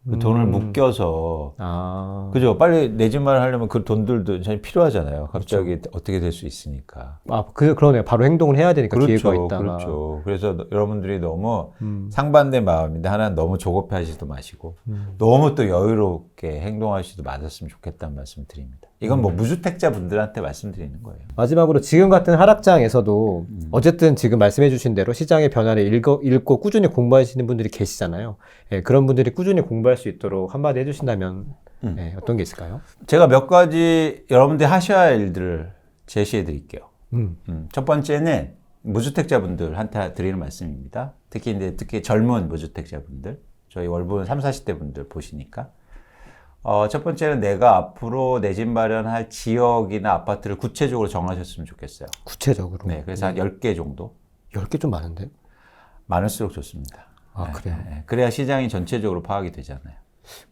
그 돈을 묶여서. 그죠? 빨리 내 집 마련 하려면 그 돈들도 사실 필요하잖아요. 갑자기 어떻게 될 수 있으니까. 그러네요. 바로 행동을 해야 되니까 기회가 있다가. 그렇죠. 그래서 여러분들이 너무 상반된 마음인데 하나는 너무 조급해하지도 마시고 너무 또 여유롭게 행동하시도 마셨으면 좋겠다는 말씀을 드립니다. 이건 뭐 무주택자 분들한테 말씀드리는 거예요. 마지막으로 지금 같은 하락장에서도 어쨌든 지금 말씀해 주신 대로 시장의 변화를 읽고 꾸준히 공부하시는 분들이 계시잖아요. 그런 분들이 꾸준히 공부할 수 있도록 한마디 해주신다면 네, 어떤 게 있을까요? 제가 몇 가지 여러분들이 하셔야 할 일들을 제시해 드릴게요. 첫 번째는 무주택자분들한테 드리는 말씀입니다. 특히 젊은 무주택자분들, 저희 월분 30, 40대 분들 보시니까. 첫 번째는 내가 앞으로 내 집 마련할 지역이나 아파트를 구체적으로 정하셨으면 좋겠어요. 구체적으로? 네, 그래서 한 10개 정도. 10개 좀 많은데? 많을수록 좋습니다. 아, 그래요? 네, 그래야 시장이 전체적으로 파악이 되잖아요.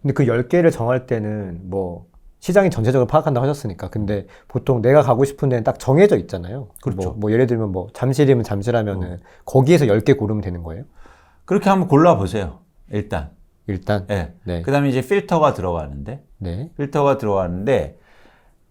근데 그 10개를 정할 때는 뭐 시장이 전체적으로 파악한다고 하셨으니까. 근데 보통 내가 가고 싶은 데는 딱 정해져 있잖아요. 그렇죠. 뭐 예를 들면 뭐 잠실이면 잠실하면은 거기에서 10개 고르면 되는 거예요? 그렇게 한번 골라보세요. 일단. 네. 네. 그 다음에 이제 필터가 들어가는데. 네. 필터가 들어가는데,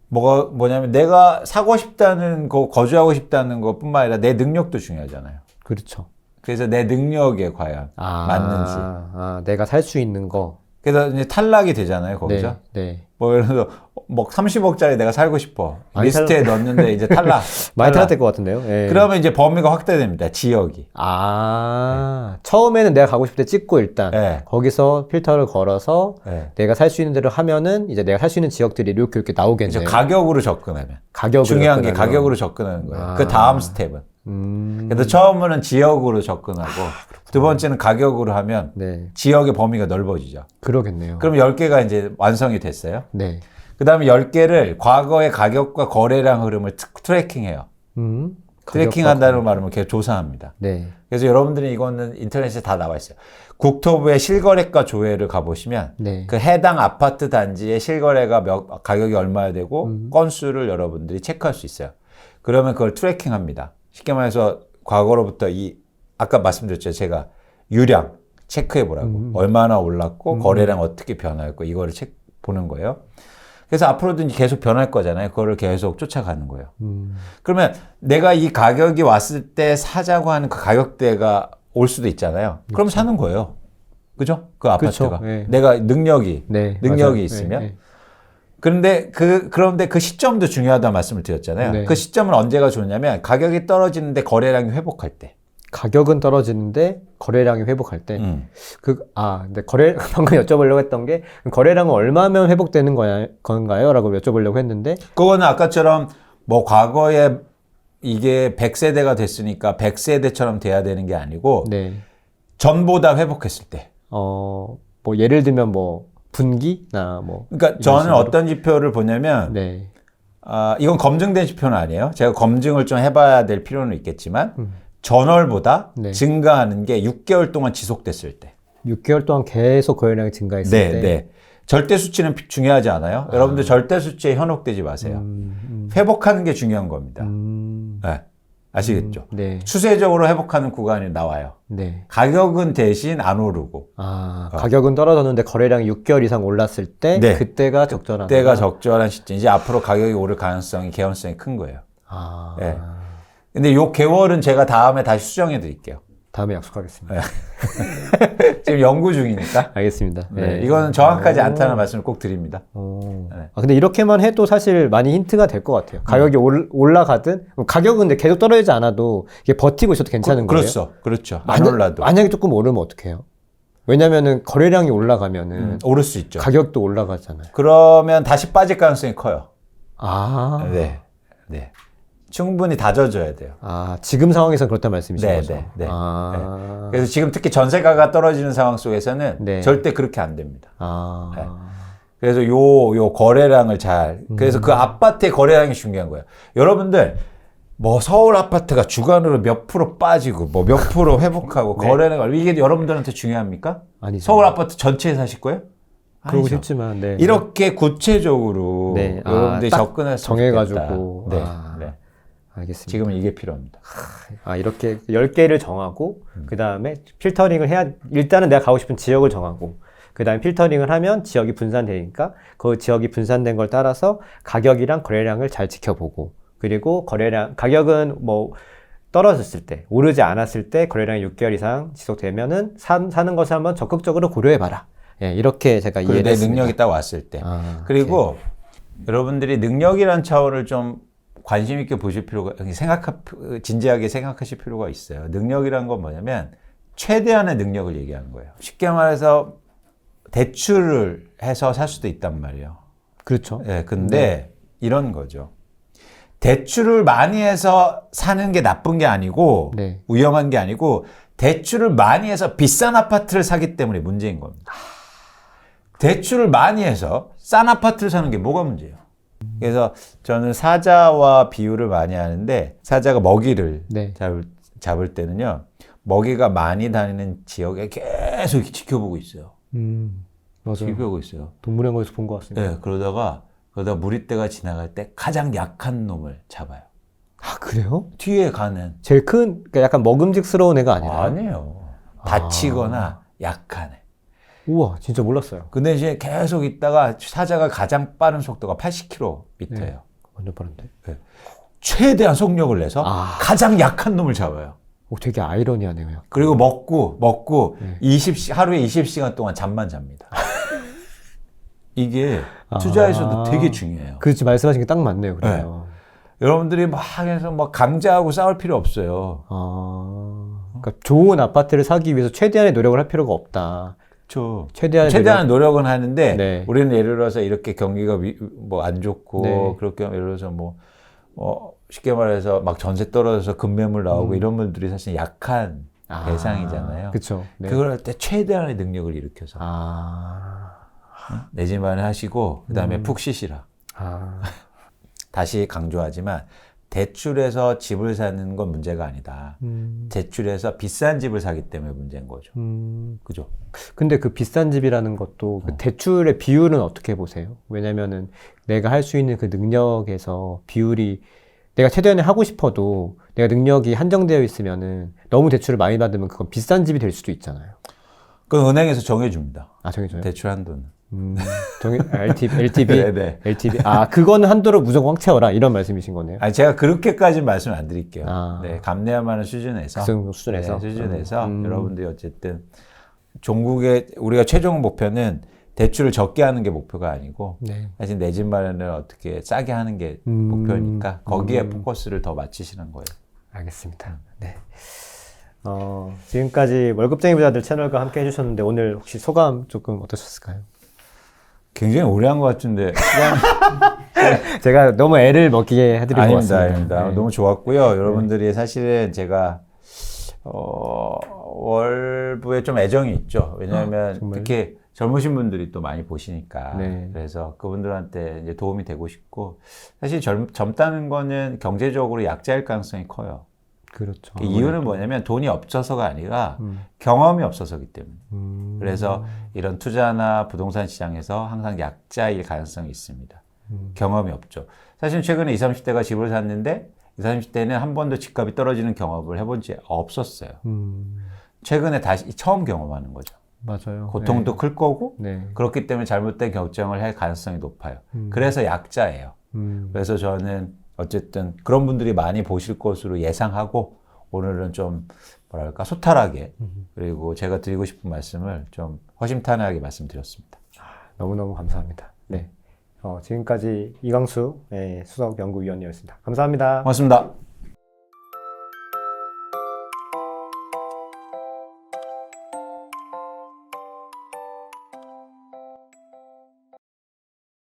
뭐냐면 내가 사고 싶다는 거, 거주하고 싶다는 것 뿐만 아니라 내 능력도 중요하잖아요. 그렇죠. 그래서 내 능력에 과연 맞는지. 내가 살 수 있는 거. 그래서 이제 탈락이 되잖아요, 거기서. 네. 뭐 예를 들어서 뭐 30억짜리 내가 살고 싶어. 리스트에 넣었는데 이제 탈락. 많이 탈락될 것 같은데요? 네. 그러면 이제 범위가 확대됩니다, 지역이. 처음에는 내가 가고 싶을 때 찍고 일단 네. 거기서 필터를 걸어서 네. 내가 살 수 있는 대로 하면은 이제 내가 살 수 있는 지역들이 이렇게 나오겠네요. 그렇죠. 가격으로 접근하면. 중요한 게 가격으로 접근하는 거예요. 그 다음 스텝은. 그래서 처음은 지역으로 접근하고 두 번째는 가격으로 하면 네. 지역의 범위가 넓어지죠. 그러겠네요. 그럼 10개가 이제 완성이 됐어요. 네. 그 다음에 10개를 과거의 가격과 거래량 흐름을 트래킹해요. 트래킹한다는 말은 계속 조사합니다. 네. 그래서 여러분들이 이거는 인터넷에 다 나와 있어요. 국토부의 실거래가 조회를 가보시면 네. 그 해당 아파트 단지의 실거래가 가격이 얼마나 되고 건수를 여러분들이 체크할 수 있어요. 그러면 그걸 트래킹합니다. 쉽게 말해서 과거로부터 아까 말씀드렸죠. 제가 유량 체크해 보라고. 얼마나 올랐고 거래량 어떻게 변화했고 이거를 보는 거예요. 그래서 앞으로도 계속 변할 거잖아요. 그거를 계속 쫓아가는 거예요. 그러면 내가 이 가격이 왔을 때 사자고 하는 그 가격대가 올 수도 있잖아요. 그럼 사는 거예요. 그죠? 그 아파트가. 네. 내가 능력이 맞아요. 있으면. 네. 그런데 그 시점도 중요하다는 말씀을 드렸잖아요. 네. 그 시점은 언제가 좋냐면 가격이 떨어지는데 거래량이 회복할 때. 가격은 떨어지는데 거래량이 회복할 때. 근데 방금 여쭤보려고 했던 게 거래량은 얼마면 회복되는 건가요? 라고 여쭤보려고 했는데. 그거는 아까처럼 뭐 과거에 이게 100세대가 됐으니까 100세대처럼 돼야 되는 게 아니고 네. 전보다 회복했을 때. 뭐 예를 들면 뭐 분기나 뭐. 그러니까 저는 식으로. 어떤 지표를 보냐면 네. 이건 검증된 지표는 아니에요. 제가 검증을 좀 해봐야 될 필요는 있겠지만 전월보다 증가하는 게 6개월 동안 지속됐을 때. 6개월 동안 계속 거래량이 증가했을 때. 네. 절대 수치는 중요하지 않아요. 여러분들 절대 수치에 현혹되지 마세요. 회복하는 게 중요한 겁니다. 네. 아시겠죠? 네. 추세적으로 회복하는 구간이 나와요. 네. 가격은 대신 안 오르고. 가격은 떨어졌는데 거래량이 6개월 이상 올랐을 때 그때가 적절한. 그때가 적절한 시점. 이제 앞으로 가격이 오를 개연성이 큰 거예요. 네. 근데 요 개월은 제가 다음에 다시 수정해 드릴게요. 다음에 약속하겠습니다. 지금 연구 중이니까. 알겠습니다. 네. 이거는 정확하지 않다는 말씀을 꼭 드립니다. 네. 근데 이렇게만 해도 사실 많이 힌트가 될 것 같아요. 가격이 올라가든, 가격은 근데 계속 떨어지지 않아도 이게 버티고 있어도 괜찮은 거예요. 그렇죠. 안 올라도. 만약에 조금 오르면 어떡해요? 왜냐면은 거래량이 올라가면은 오를 수 있죠. 가격도 올라가잖아요. 그러면 다시 빠질 가능성이 커요. 네. 충분히 다져줘야 돼요. 지금 상황에서는 그렇다는 말씀이신 거죠? 네. 그래서 지금 특히 전세가가 떨어지는 상황 속에서는 절대 그렇게 안 됩니다. 네. 그래서 요 거래량을 그래서 그 아파트의 거래량이 중요한 거예요. 여러분들, 뭐 서울 아파트가 주간으로 몇 프로 빠지고 뭐 몇 프로 회복하고 거래량, 이게 여러분들한테 중요합니까? 아니죠. 서울 아파트 전체에 사실 거예요? 그러고 싶지만, 이렇게 구체적으로 여러분들이 접근할 수 정해가지고. 알겠습니다. 지금은 이게 필요합니다. 이렇게 10개를 정하고, 그 다음에 필터링을 일단은 내가 가고 싶은 지역을 정하고, 그 다음에 필터링을 하면 지역이 분산되니까, 그 지역이 분산된 걸 따라서 가격이랑 거래량을 잘 지켜보고, 그리고 가격은 뭐, 떨어졌을 때, 오르지 않았을 때, 거래량이 6개월 이상 지속되면은, 사는 것을 한번 적극적으로 고려해봐라. 이렇게 제가 이해를 했습니다. 내 능력이 딱 왔을 때. 그리고 여러분들이 능력이란 차원을 좀 관심 있게 보실 필요가, 진지하게 생각하실 필요가 있어요. 능력이란 건 뭐냐면 최대한의 능력을 얘기하는 거예요. 쉽게 말해서 대출을 해서 살 수도 있단 말이에요. 그렇죠. 네, 근데 이런 거죠. 대출을 많이 해서 사는 게 나쁜 게 아니고 위험한 게 아니고 대출을 많이 해서 비싼 아파트를 사기 때문에 문제인 겁니다. 대출을 많이 해서 싼 아파트를 사는 게 뭐가 문제예요? 그래서 저는 사자와 비유를 많이 하는데 사자가 먹이를 잡을 때는요. 먹이가 많이 다니는 지역에 계속 이렇게 지켜보고 있어요. 맞아요. 지켜보고 있어요. 동물원에서 본 것 같습니다. 네, 그러다가 무리떼가 지나갈 때 가장 약한 놈을 잡아요. 아, 그래요? 뒤에 가는. 제일 큰, 그러니까 약간 먹음직스러운 애가 아니라. 아니에요. 다치거나 약한 애. 우와, 진짜 몰랐어요. 근데 이제 계속 있다가 사자가 가장 빠른 속도가 80km예요. 완전 빠른데? 네. 최대한 속력을 내서 가장 약한 놈을 잡아요. 오, 되게 아이러니하네요. 그리고 먹고 하루에 20시간 동안 잠만 잡니다. 이게 투자에서도 되게 중요해요. 그렇지, 말씀하신 게 딱 맞네요. 그래요. 여러분들이 막 해서 막 강제하고 싸울 필요 없어요. 그러니까 좋은 아파트를 사기 위해서 최대한의 노력을 할 필요가 없다. 그렇죠. 최대한의 노력은 하는데 우리는 예를 들어서 이렇게 경기가 뭐 안 좋고 그렇게 예를 들어서 뭐 쉽게 말해서 막 전세 떨어져서 급매물 나오고 이런 분들이 사실 약한 대상이잖아요. 그렇죠. 그걸 할 때 최대한의 능력을 일으켜서 내 집안에 하시고 그다음에 푹 쉬시라. 다시 강조하지만 대출해서 집을 사는 건 문제가 아니다. 대출해서 비싼 집을 사기 때문에 문제인 거죠. 그죠? 근데 그 비싼 집이라는 것도 그 대출의 비율은 어떻게 보세요? 왜냐면은 내가 할 수 있는 그 능력에서 비율이 내가 최대한에 하고 싶어도 내가 능력이 한정되어 있으면은 너무 대출을 많이 받으면 그건 비싼 집이 될 수도 있잖아요. 그건 은행에서 정해줍니다. 정해줘요? 대출 한도는. LTV? 네. LTV. 그거는 한도로 무조건 꽉 채워라. 이런 말씀이신 거네요. 제가 그렇게까지는 말씀을 안 드릴게요. 네, 감내할 만한 수준에서. 그 수준에서? 여러분들이 어쨌든 종국의 우리가 최종 목표는 대출을 적게 하는 게 목표가 아니고 사실 내 집 마련을 어떻게 싸게 하는 게 목표니까 거기에 포커스를 더 맞추시는 거예요. 알겠습니다. 네. 지금까지 월급쟁이 부자들 채널과 함께 해주셨는데 오늘 혹시 소감 조금 어떠셨을까요? 굉장히 오래 한 것 같은데 제가 너무 애를 먹게 해드린 것 같습니다. 아닙니다. 너무 좋았고요. 여러분들이 사실은 제가 월부에 좀 애정이 있죠. 왜냐하면 특히 젊으신 분들이 또 많이 보시니까 그래서 그분들한테 이제 도움이 되고 싶고 사실 젊다는 거는 경제적으로 약자일 가능성이 커요. 그렇죠. 그 이유는 뭐냐면 돈이 없어서가 아니라 경험이 없어서기 때문에. 그래서 이런 투자나 부동산 시장에서 항상 약자일 가능성이 있습니다. 경험이 없죠. 사실 최근에 20, 30대가 집을 샀는데 20, 30대는 한 번도 집값이 떨어지는 경험을 해본 지 없었어요. 최근에 다시 처음 경험하는 거죠. 맞아요. 고통도 클 거고 그렇기 때문에 잘못된 결정을 할 가능성이 높아요. 그래서 약자예요. 그래서 저는 어쨌든 그런 분들이 많이 보실 것으로 예상하고 오늘은 좀 뭐랄까 소탈하게 그리고 제가 드리고 싶은 말씀을 좀 허심탄회하게 말씀드렸습니다. 너무너무 감사합니다. 지금까지 이광수 수석연구위원이었습니다. 감사합니다. 고맙습니다.